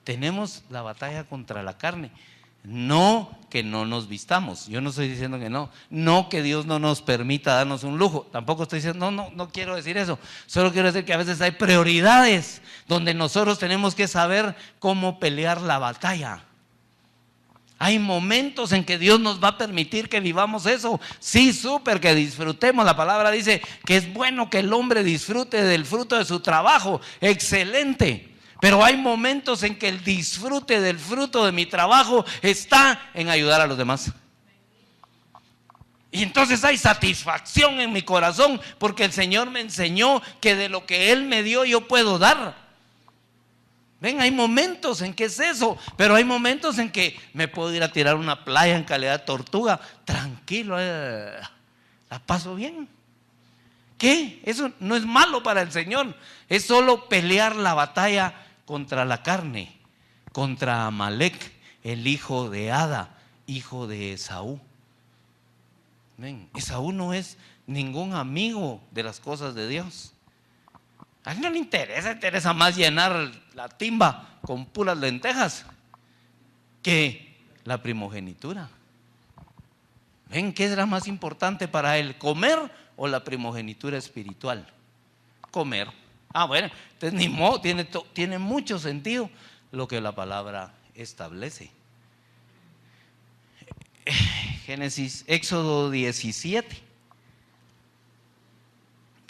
Tenemos la batalla contra la carne. No que no nos vistamos. Yo no estoy diciendo que no. No que Dios no nos permita darnos un lujo. Tampoco estoy diciendo, no quiero decir eso. Solo quiero decir que a veces hay prioridades donde nosotros tenemos que saber cómo pelear la batalla. Hay momentos en que Dios nos va a permitir que vivamos eso. Sí, súper, que disfrutemos. La palabra dice que es bueno que el hombre disfrute del fruto de su trabajo. Excelente. Pero hay momentos en que el disfrute del fruto de mi trabajo está en ayudar a los demás. Y entonces hay satisfacción en mi corazón porque el Señor me enseñó que de lo que Él me dio yo puedo dar. Ven, hay momentos en que es eso, pero hay momentos en que me puedo ir a tirar una playa en calidad de tortuga, tranquilo, la paso bien. ¿Qué? Eso no es malo para el Señor, es solo pelear la batalla contra la carne, contra Amalek, el hijo de Ada, hijo de Esaú. Ven, Esaú no es ningún amigo de las cosas de Dios. A él no le interesa más llenar la timba con puras lentejas que la primogenitura. ¿Ven qué era más importante para él? ¿Comer o la primogenitura espiritual? Comer. Bueno, entonces ni modo, tiene mucho sentido lo que la palabra establece. Éxodo 17,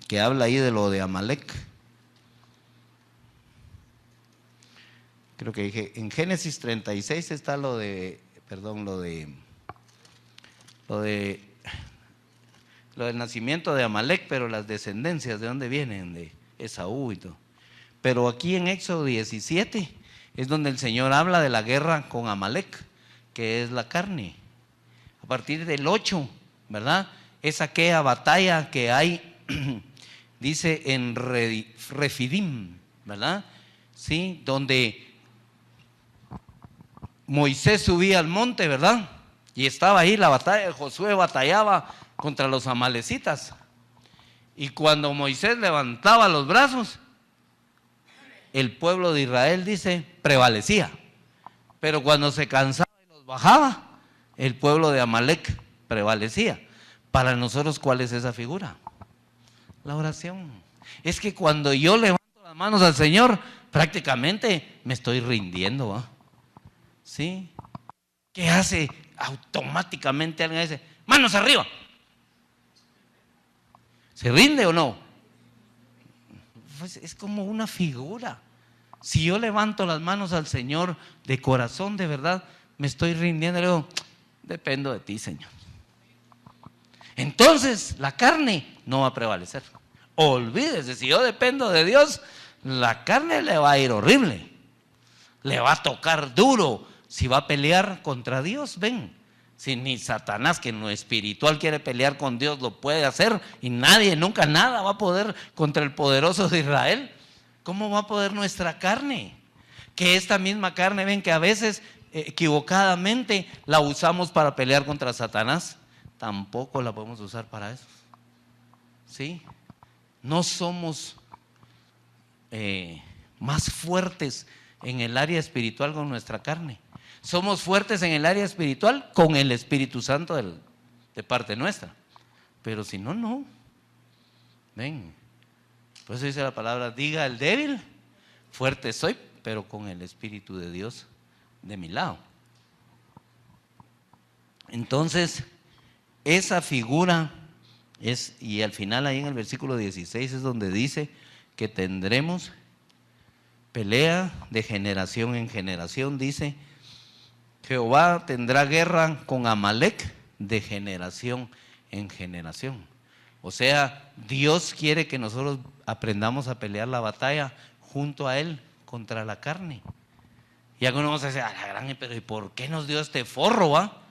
que habla ahí de lo de Amalek. creo que dije, en Génesis 36 está lo del nacimiento de Amalek, pero las descendencias, ¿de dónde vienen? De Esaú y todo. Pero aquí en Éxodo 17 es donde el Señor habla de la guerra con Amalek, que es la carne. A partir del 8, ¿verdad? Es aquella batalla que hay, dice en Refidim, ¿verdad? Sí, donde Moisés subía al monte, ¿verdad? Y estaba ahí la batalla, Josué batallaba contra los amalecitas. Y cuando Moisés levantaba los brazos, el pueblo de Israel, dice, prevalecía. Pero cuando se cansaba y los bajaba, el pueblo de Amalek prevalecía. Para nosotros, ¿cuál es esa figura? La oración. Es que cuando yo levanto las manos al Señor, prácticamente me estoy rindiendo, ¿va? ¿Sí? ¿Qué hace? Automáticamente alguien dice, manos arriba. ¿Se rinde o no? Pues es como una figura. Si yo levanto las manos al Señor de corazón, de verdad, me estoy rindiendo, le digo, dependo de ti, Señor. Entonces la carne no va a prevalecer. Olvídese, si yo dependo de Dios, la carne le va a ir horrible, le va a tocar duro. Si va a pelear contra Dios, ven, si ni Satanás, que en lo espiritual quiere pelear con Dios, lo puede hacer, y nadie, nunca nada va a poder contra el poderoso de Israel. ¿Cómo va a poder nuestra carne? Que esta misma carne, ven, que a veces equivocadamente la usamos para pelear contra Satanás, tampoco la podemos usar para eso. ¿Sí? No somos más fuertes en el área espiritual con nuestra carne. Somos fuertes en el área espiritual con el Espíritu Santo de parte nuestra. Pero si no, no. Ven. Por eso dice la palabra, diga el débil, fuerte soy, pero con el Espíritu de Dios de mi lado. Entonces, esa figura es, y al final ahí en el versículo 16 es donde dice que tendremos pelea de generación en generación. Dice, Jehová tendrá guerra con Amalek de generación en generación. O sea, Dios quiere que nosotros aprendamos a pelear la batalla junto a Él contra la carne. Y algunos vamos a decir, la gran, pero ¿y por qué nos dio este forro, va?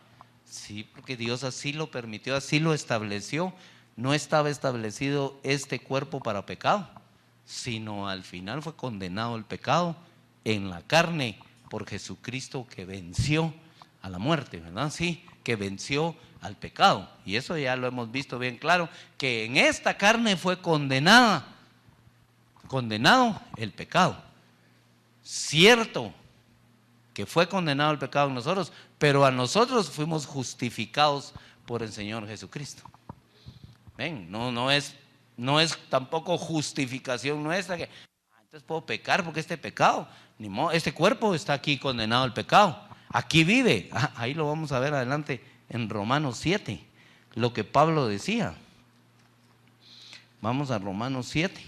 Sí, porque Dios así lo permitió, así lo estableció. No estaba establecido este cuerpo para pecado, sino al final fue condenado el pecado en la carne por Jesucristo, que venció a la muerte, ¿verdad? Sí, que venció al pecado. Y eso ya lo hemos visto bien claro, que en esta carne fue condenado el pecado. Cierto que fue condenado el pecado en nosotros, pero a nosotros fuimos justificados por el Señor Jesucristo. Ven, no es tampoco justificación nuestra que entonces puedo pecar porque este pecado, ni modo, este cuerpo está aquí condenado al pecado, aquí vive. Ahí lo vamos a ver adelante en Romanos 7, lo que Pablo decía. Vamos a Romanos 7,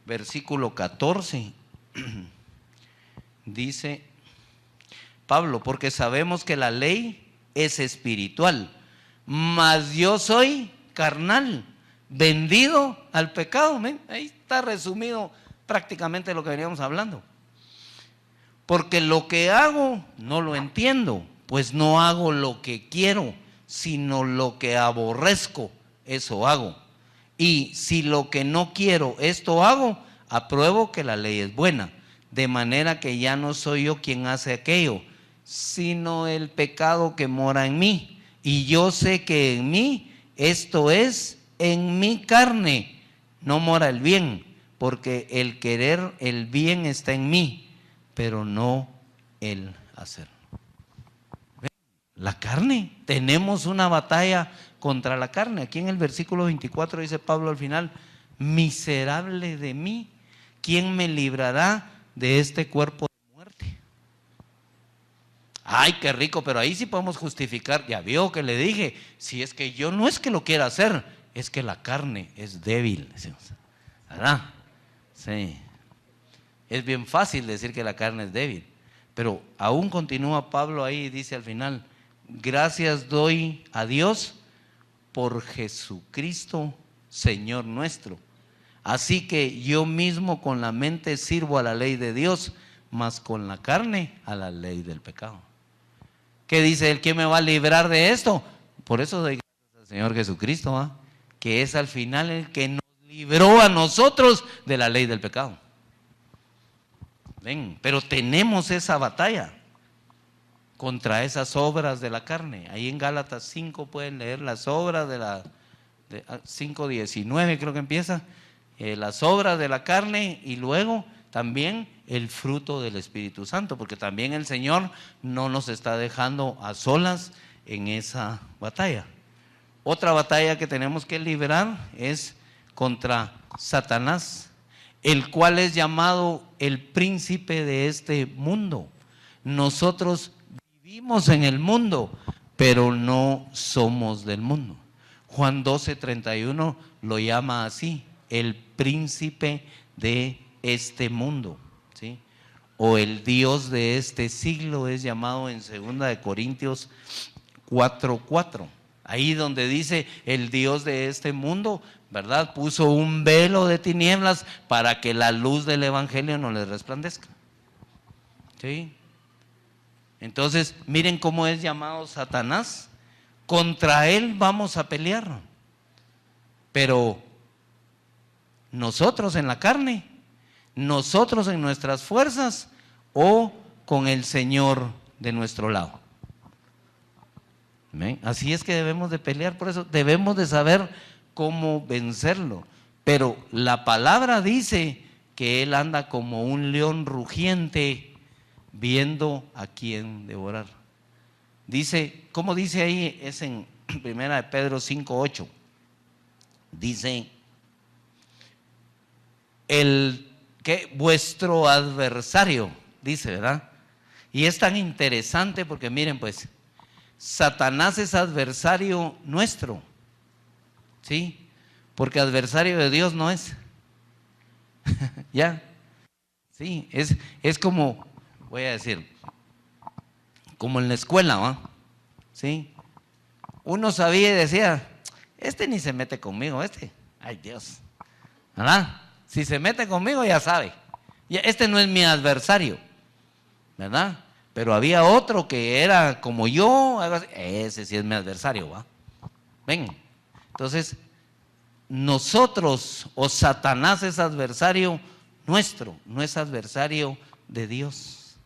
versículo 14. Dice Pablo, porque sabemos que la ley es espiritual, mas yo soy carnal, vendido al pecado. ¿Ven? Ahí está resumido prácticamente lo que veníamos hablando. Porque lo que hago no lo entiendo, pues no hago lo que quiero, sino lo que aborrezco, eso hago. Y si lo que no quiero, esto hago, apruebo que la ley es buena, de manera que ya no soy yo quien hace aquello, sino el pecado que mora en mí. Y yo sé que en mí, esto es, en mi carne, no mora el bien, porque el querer el bien está en mí, pero no el hacer. La carne, tenemos una batalla contra la carne. Aquí en el versículo 24 dice Pablo al final, miserable de mí, ¿quién me librará de este cuerpo de muerte? Ay, qué rico, pero ahí sí podemos justificar. Ya vio que le dije, si es que yo no es que lo quiera hacer, es que la carne es débil, decimos, ¿verdad? Sí. Es bien fácil decir que la carne es débil, pero aún continúa Pablo ahí y dice al final: gracias doy a Dios por Jesucristo, Señor nuestro. Así que yo mismo con la mente sirvo a la ley de Dios, mas con la carne a la ley del pecado. ¿Qué dice él? ¿Quién me va a librar de esto? Por eso doy gracias al Señor Jesucristo, ¿eh? Que es al final el que nos libró a nosotros de la ley del pecado. Ven, pero tenemos esa batalla contra esas obras de la carne. Ahí en Gálatas 5 pueden leer las obras de 5:19 creo que empieza, las obras de la carne, y luego también el fruto del Espíritu Santo, porque también el Señor no nos está dejando a solas en esa batalla. Otra batalla que tenemos que librar es contra Satanás, el cual es llamado el príncipe de este mundo. Nosotros vivimos en el mundo, pero no somos del mundo. Juan 12:31 lo llama así: el príncipe de este mundo, ¿sí? O el Dios de este siglo es llamado en 2 Corintios 4:4. Ahí donde dice el Dios de este mundo, ¿verdad? Puso un velo de tinieblas para que la luz del evangelio no les resplandezca, ¿sí? Entonces, miren cómo es llamado Satanás. Contra él vamos a pelear, pero nosotros en la carne, nosotros en nuestras fuerzas, o con el Señor de nuestro lado. ¿Ven? Así es que debemos de pelear, por eso debemos de saber cómo vencerlo. Pero la palabra dice que él anda como un león rugiente, viendo a quién devorar. Dice, ¿cómo dice ahí? Es en 1 Pedro 5:8. Dice, que vuestro adversario, dice, ¿verdad? Y es tan interesante porque miren, pues, Satanás es adversario nuestro, ¿sí? Porque adversario de Dios no es. ¿Ya? Sí, es como, voy a decir, como en la escuela, ¿va? ¿Sí? Uno sabía y decía, este ni se mete conmigo, ay Dios, ¿verdad? Si se mete conmigo ya sabe, este no es mi adversario, ¿verdad? Pero había otro que era como yo, ese sí es mi adversario, ¿va? Ven, entonces nosotros, o Satanás es adversario nuestro, no es adversario de Dios.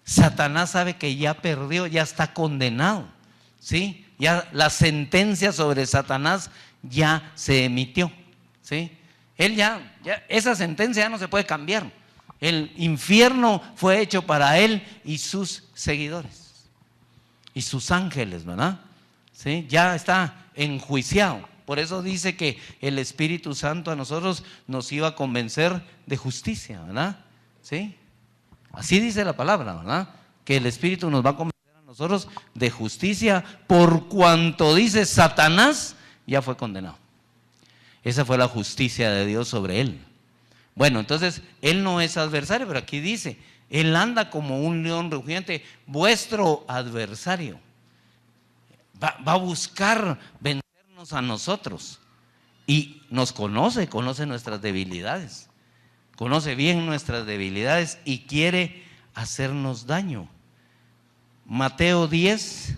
Satanás sabe que ya perdió, ya está condenado, ¿sí? Ya la sentencia sobre Satanás ya se emitió, ¿sí? Él ya esa sentencia ya no se puede cambiar. El infierno fue hecho para él y sus seguidores y sus ángeles, ¿verdad? ¿Sí? Ya está enjuiciado. Por eso dice que el Espíritu Santo a nosotros nos iba a convencer de justicia, ¿verdad? ¿Sí? Así dice la palabra, ¿verdad? Que el Espíritu nos va a convencer a nosotros de justicia, por cuanto dice Satanás ya fue condenado. Esa fue la justicia de Dios sobre él. Bueno, entonces él no es adversario, pero aquí dice, él anda como un león rugiente, vuestro adversario. Va a buscar vencernos a nosotros. Y nos conoce nuestras debilidades. Conoce bien nuestras debilidades y quiere hacernos daño. Mateo 10.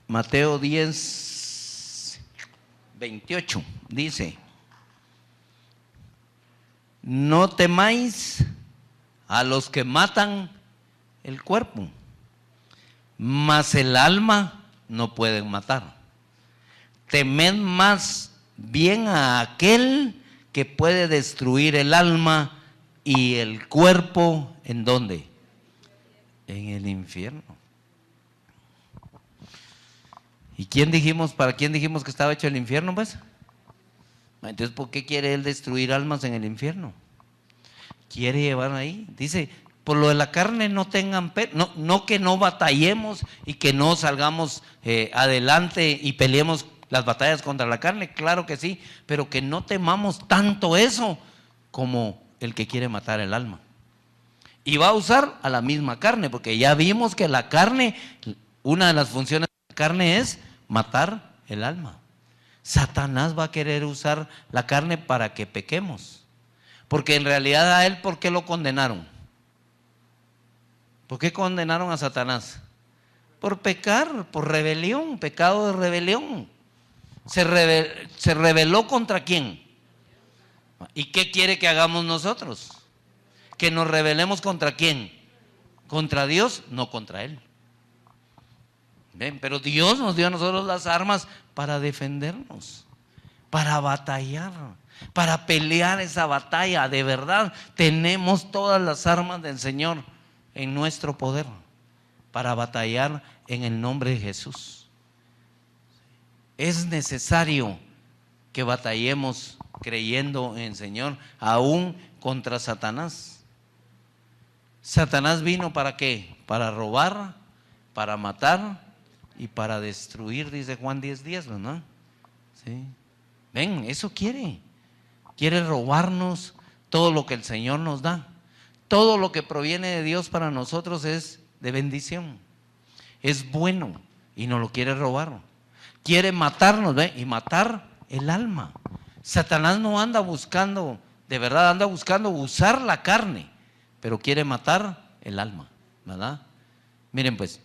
Mateo 10, 28 dice: no temáis a los que matan el cuerpo, mas el alma no pueden matar. Temed más bien a aquel que puede destruir el alma y el cuerpo, ¿en dónde? En el infierno. ¿Y para quién dijimos que estaba hecho el infierno, pues? Entonces, ¿por qué quiere Él destruir almas en el infierno? Quiere llevar ahí. Dice, por lo de la carne no tengan no que no batallemos y que no salgamos adelante y peleemos las batallas contra la carne, claro que sí, pero que no temamos tanto eso como el que quiere matar el alma. Y va a usar a la misma carne, porque ya vimos que la carne, una de las funciones de la carne es matar el alma. Satanás va a querer usar la carne para que pequemos, porque en realidad a él, ¿por qué lo condenaron? ¿Por qué condenaron a Satanás? Por pecar, por rebelión, pecado de rebelión. ¿Se rebeló contra quién? ¿Y qué quiere que hagamos nosotros? ¿Que nos rebelemos contra quién? Contra Dios, no contra Él. ¿Ven? Pero Dios nos dio a nosotros las armas para defendernos, para batallar, para pelear esa batalla. De verdad, tenemos todas las armas del Señor en nuestro poder para batallar en el nombre de Jesús. Es necesario que batallemos creyendo en el Señor, aún contra Satanás. Satanás vino ¿para qué? Para robar, para matar y para destruir, dice Juan 10:10, ¿no? ¿Sí? Ven, eso quiere robarnos todo lo que el Señor nos da. Todo lo que proviene de Dios para nosotros es de bendición, es bueno, y nos lo quiere robar. Quiere matarnos, ¿ve? Y matar el alma. Satanás no anda buscando, de verdad anda buscando usar la carne, pero quiere matar el alma, ¿verdad? Miren pues,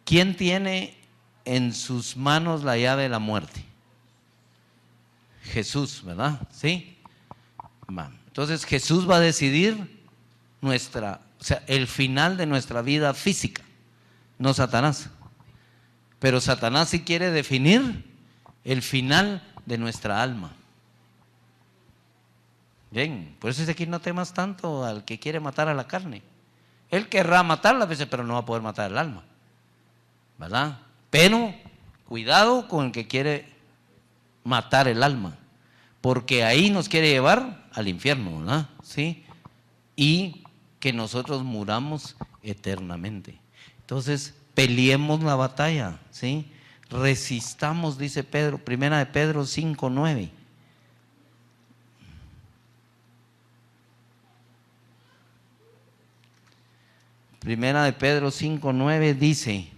¿quién tiene en sus manos la llave de la muerte? Jesús, ¿verdad? ¿Sí? Entonces Jesús va a decidir el final de nuestra vida física, no Satanás. Pero Satanás sí quiere definir el final de nuestra alma. Bien, por eso es que no temas tanto al que quiere matar a la carne. Él querrá matarla a veces, pero no va a poder matar el alma, ¿verdad? Pero cuidado con el que quiere matar el alma, porque ahí nos quiere llevar al infierno, ¿verdad? ¿Sí? Y que nosotros muramos eternamente. Entonces, peleemos la batalla, ¿sí? Resistamos, dice Pedro, primera de Pedro 5:9. Primera de Pedro 5:9 dice,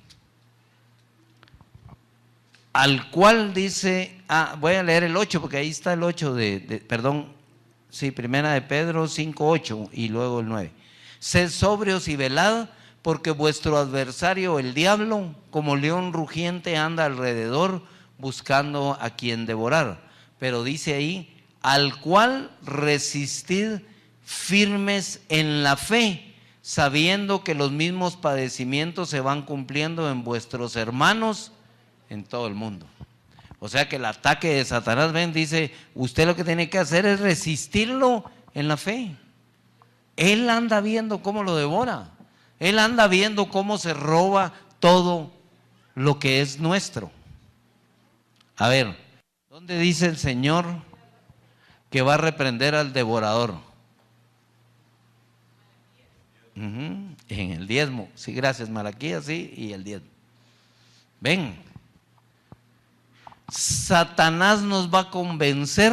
al cual dice, voy a leer el 8 porque ahí está el 8 primera de Pedro 5:8 y luego el 9. Sed sobrios y velad, porque vuestro adversario el diablo, como león rugiente, anda alrededor buscando a quien devorar. Pero dice ahí, al cual resistid firmes en la fe, sabiendo que los mismos padecimientos se van cumpliendo en vuestros hermanos en todo el mundo. O sea que el ataque de Satanás, ven, dice, usted lo que tiene que hacer es resistirlo en la fe. Él anda viendo cómo lo devora. Él anda viendo cómo se roba todo lo que es nuestro. A ver, ¿dónde dice el Señor que va a reprender al devorador? En el diezmo. Sí, gracias, Malaquías, sí, y el diezmo. Ven, Satanás nos va a convencer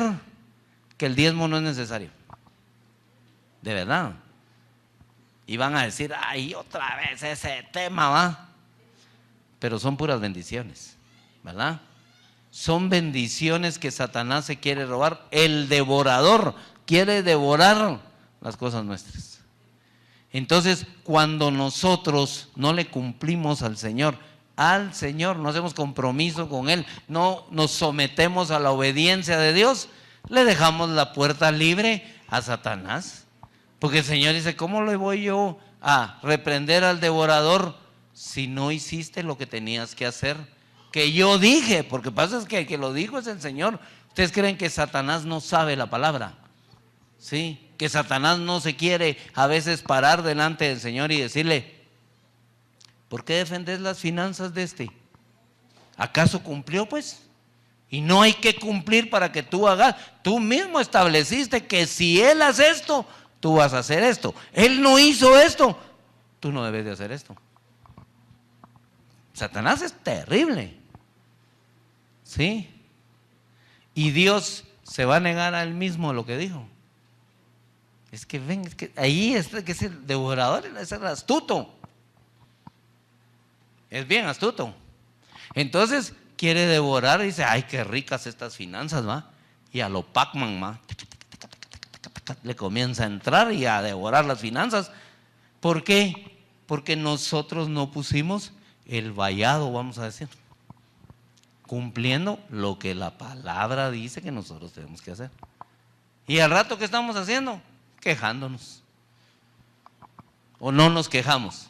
que el diezmo no es necesario. De verdad. Y van a decir, ay, otra vez ese tema, ¿va? Pero son puras bendiciones, ¿verdad? Son bendiciones que Satanás se quiere robar. El devorador quiere devorar las cosas nuestras. Entonces, cuando nosotros no le cumplimos al Señor, no hacemos compromiso con Él, no nos sometemos a la obediencia de Dios, le dejamos la puerta libre a Satanás. Porque el Señor dice, ¿cómo le voy yo a reprender al devorador si no hiciste lo que tenías que hacer? Que yo dije, porque pasa es que el que lo dijo es el Señor. ¿Ustedes creen que Satanás no sabe la palabra? ¿Sí? Que Satanás no se quiere a veces parar delante del Señor y decirle, ¿por qué defendés las finanzas de este? ¿Acaso cumplió pues? Y no hay que cumplir para que tú hagas. Tú mismo estableciste que si Él hace esto, tú vas a hacer esto. Él no hizo esto, tú no debes de hacer esto. Satanás es terrible, ¿sí? Y Dios se va a negar a Él mismo lo que dijo. Es que ven, es que ahí es que es el devorador, es el astuto. Es bien astuto. Entonces quiere devorar y dice, ay, qué ricas estas finanzas, ¿va? Y a lo Pac-Man, ¿va? Le comienza a entrar y a devorar las finanzas. ¿Por qué? Porque nosotros no pusimos el vallado, vamos a decir, cumpliendo lo que la palabra dice que nosotros tenemos que hacer. Y al rato, ¿qué estamos haciendo? Quejándonos. ¿O no nos quejamos?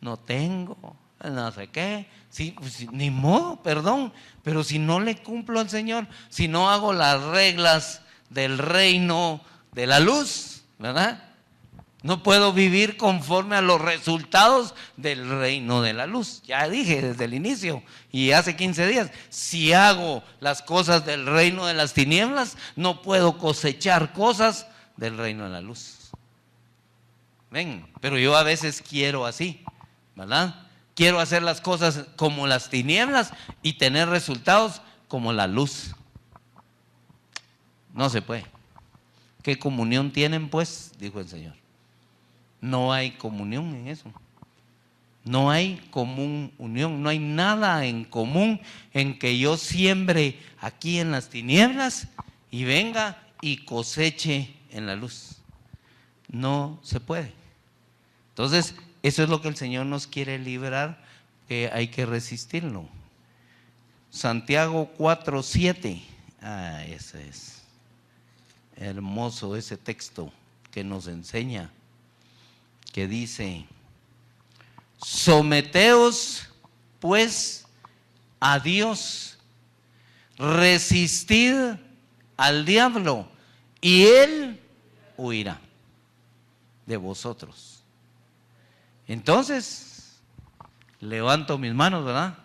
No tengo, no sé qué. Sí, pues, ni modo, perdón. Pero si no le cumplo al Señor, si no hago las reglas del reino de la luz, ¿verdad? No puedo vivir conforme a los resultados del reino de la luz. Ya dije desde el inicio y hace 15 días, si hago las cosas del reino de las tinieblas, no puedo cosechar cosas del reino de la luz. Ven, pero yo a veces quiero así, ¿verdad? Quiero hacer las cosas como las tinieblas y tener resultados como la luz. No se puede. ¿Qué comunión tienen pues? Dijo el Señor. No hay comunión en eso. No hay común unión. No hay nada en común en que yo siembre aquí en las tinieblas y venga y coseche en la luz. No se puede. Entonces, eso es lo que el Señor nos quiere librar, que hay que resistirlo. Santiago 4:7. Ese es hermoso ese texto que nos enseña, que dice: someteos pues a Dios, resistid al diablo y él huirá de vosotros. Entonces, levanto mis manos, ¿verdad?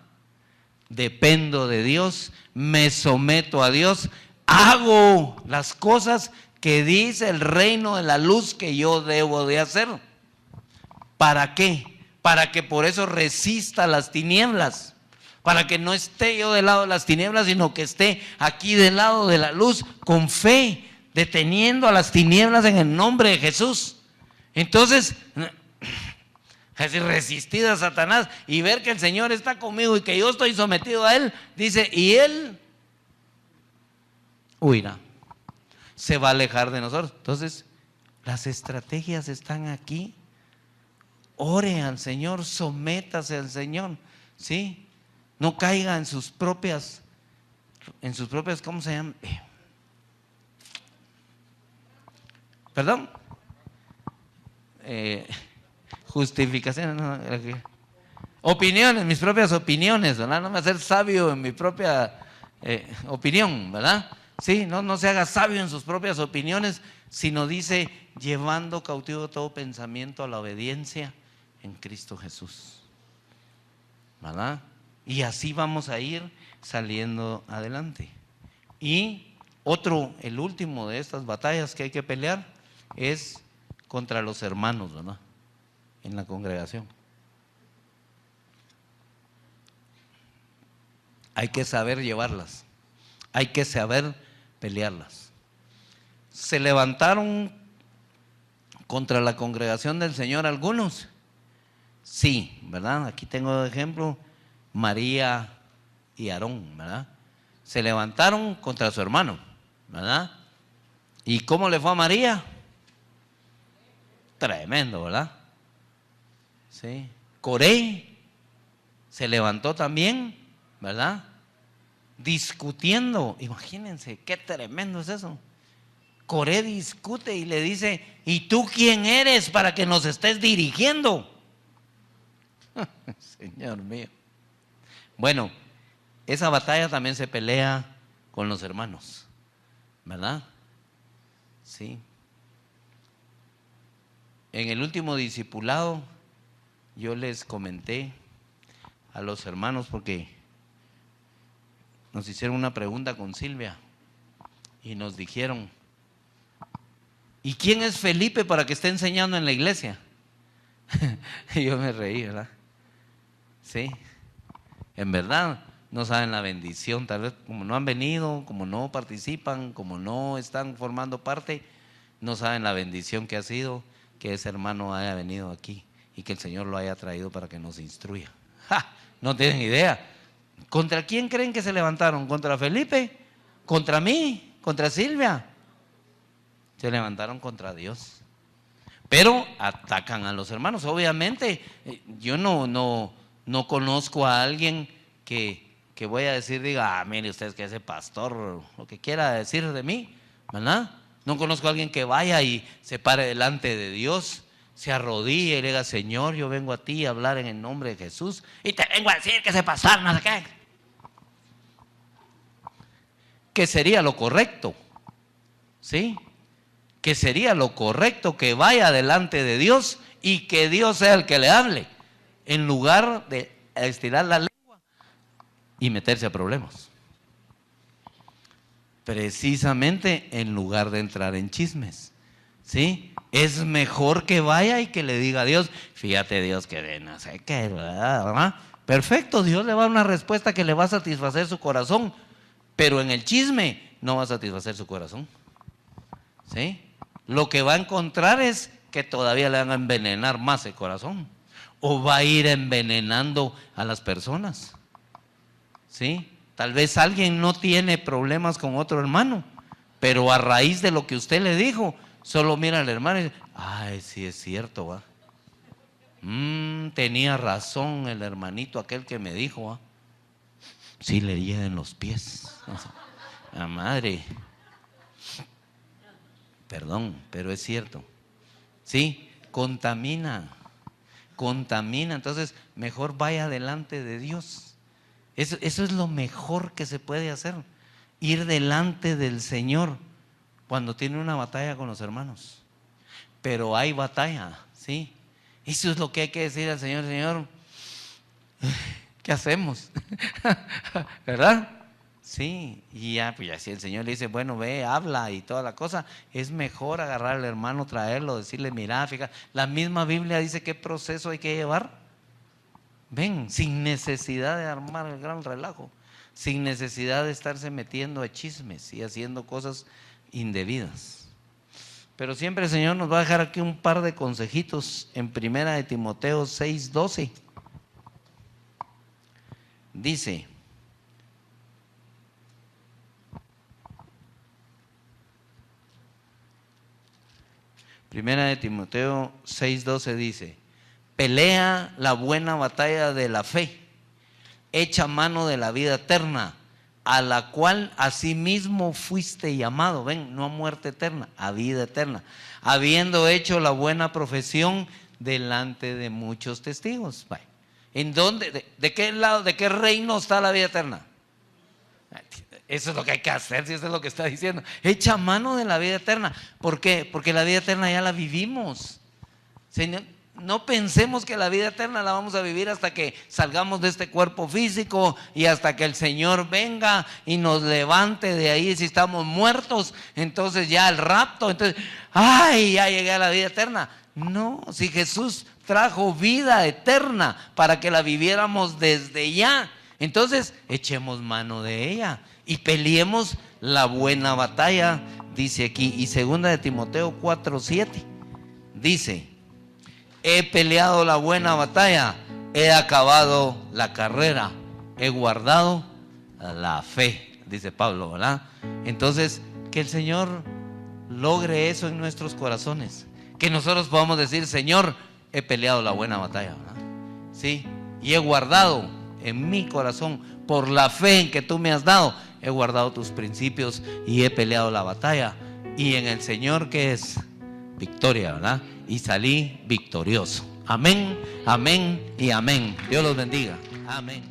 Dependo de Dios, me someto a Dios, hago las cosas que dice el reino de la luz que yo debo de hacer. ¿Para qué? Para que por eso resista las tinieblas, para que no esté yo del lado de las tinieblas, sino que esté aquí del lado de la luz, con fe, deteniendo a las tinieblas en el nombre de Jesús. Entonces, así resistir a Satanás y ver que el Señor está conmigo y que yo estoy sometido a Él, dice, y Él huirá, se va a alejar de nosotros. Entonces, las estrategias están aquí. Ore al Señor, sométase al Señor, ¿sí? No caiga en sus propias, ¿cómo se llama? Perdón. Justificaciones, no, opiniones, mis propias opiniones, ¿verdad? No me hacer sabio en mi propia opinión, ¿verdad? Sí, no se haga sabio en sus propias opiniones, sino dice, llevando cautivo todo pensamiento a la obediencia en Cristo Jesús, ¿verdad? Y así vamos a ir saliendo adelante. Y el último de estas batallas que hay que pelear es contra los hermanos, ¿verdad? En la congregación. Hay que saber llevarlas, hay que saber pelearlas. Se levantaron contra la congregación del Señor algunos, sí, ¿verdad? Aquí tengo de ejemplo María y Aarón, ¿verdad? Se levantaron contra su hermano, ¿verdad? ¿Y cómo le fue a María? Tremendo, ¿verdad? Sí. Coré se levantó también, ¿verdad? Discutiendo. Imagínense qué tremendo es eso. Coré discute y le dice, ¿y tú quién eres para que nos estés dirigiendo? Señor mío. Bueno, esa batalla también se pelea con los hermanos, ¿verdad? Sí. En el último discipulado yo les comenté a los hermanos, porque nos hicieron una pregunta con Silvia y nos dijeron: ¿y quién es Felipe para que esté enseñando en la iglesia? Y yo me reí, ¿verdad? Sí, en verdad no saben la bendición, tal vez como no han venido, como no participan, como no están formando parte, no saben la bendición que ha sido que ese hermano haya venido aquí y que el Señor lo haya traído para que nos instruya. ¡Ja! No tienen idea. ¿Contra quién creen que se levantaron? ¿Contra Felipe? ¿Contra mí? ¿Contra Silvia? Se levantaron contra Dios. Pero atacan a los hermanos. Obviamente, yo no conozco a alguien que voy a decir, diga, mire usted es que ese pastor, lo que quiera decir de mí, ¿verdad? No conozco a alguien que vaya y se pare delante de Dios, se arrodille y le diga: Señor, yo vengo a ti a hablar en el nombre de Jesús y te vengo a decir que ese pastor no sé qué. Que sería lo correcto, ¿sí? Que sería lo correcto que vaya delante de Dios y que Dios sea el que le hable, en lugar de estirar la lengua y meterse a problemas. Precisamente en lugar de entrar en chismes, ¿sí? Es mejor que vaya y que le diga a Dios: fíjate, Dios, que no sé qué, ¿verdad? Perfecto, Dios le va a dar una respuesta que le va a satisfacer su corazón, pero en el chisme no va a satisfacer su corazón, ¿sí? Lo que va a encontrar es que todavía le van a envenenar más el corazón, o va a ir envenenando a las personas, ¿sí? Tal vez alguien no tiene problemas con otro hermano, pero a raíz de lo que usted le dijo, solo mira al hermano y dice: ay, sí es cierto, ¿va? Tenía razón el hermanito aquel que me dijo, ¿va? Sí, le hieden los pies. La madre. Perdón, pero es cierto. Sí, contamina. Entonces, mejor vaya delante de Dios. Eso es lo mejor que se puede hacer. Ir delante del Señor cuando tiene una batalla con los hermanos. Pero hay batalla, ¿sí? Eso es lo que hay que decir al Señor: Señor, ¿qué hacemos? ¿Verdad? Sí, y ya, pues así el Señor le dice: bueno, ve, habla y toda la cosa. Es mejor agarrar al hermano, traerlo, decirle: mira, fíjate, la misma Biblia dice qué proceso hay que llevar. Ven, sin necesidad de armar el gran relajo, sin necesidad de estarse metiendo a chismes y haciendo cosas indebidas. Pero siempre el Señor nos va a dejar aquí un par de consejitos en 1 Timoteo 6:12. Dice: Primera de Timoteo 6:12 dice: pelea la buena batalla de la fe, echa mano de la vida eterna, a la cual asimismo fuiste llamado. Ven, no a muerte eterna, a vida eterna, habiendo hecho la buena profesión delante de muchos testigos. ¿En dónde? ¿De qué lado, de qué reino está la vida eterna? Eso es lo que hay que hacer, si eso es lo que está diciendo. Echa mano de la vida eterna. ¿Por qué? Porque la vida eterna ya la vivimos. Señor, no pensemos que la vida eterna la vamos a vivir hasta que salgamos de este cuerpo físico y hasta que el Señor venga y nos levante de ahí. Si estamos muertos, entonces ya el rapto, entonces, ¡ay! Ya llegué a la vida eterna. No, si Jesús trajo vida eterna para que la viviéramos desde ya, entonces echemos mano de ella y peleemos la buena batalla, dice aquí. Y 2 de Timoteo 4:7 dice: he peleado la buena batalla, he acabado la carrera, he guardado la fe, dice Pablo, ¿verdad? Entonces, que el Señor logre eso en nuestros corazones, que nosotros podamos decir: Señor, he peleado la buena batalla, ¿verdad? Sí, y he guardado en mi corazón, por la fe en que tú me has dado, he guardado tus principios y he peleado la batalla. Y en el Señor, que es victoria, ¿verdad? Y salí victorioso. Amén, amén y amén. Dios los bendiga. Amén.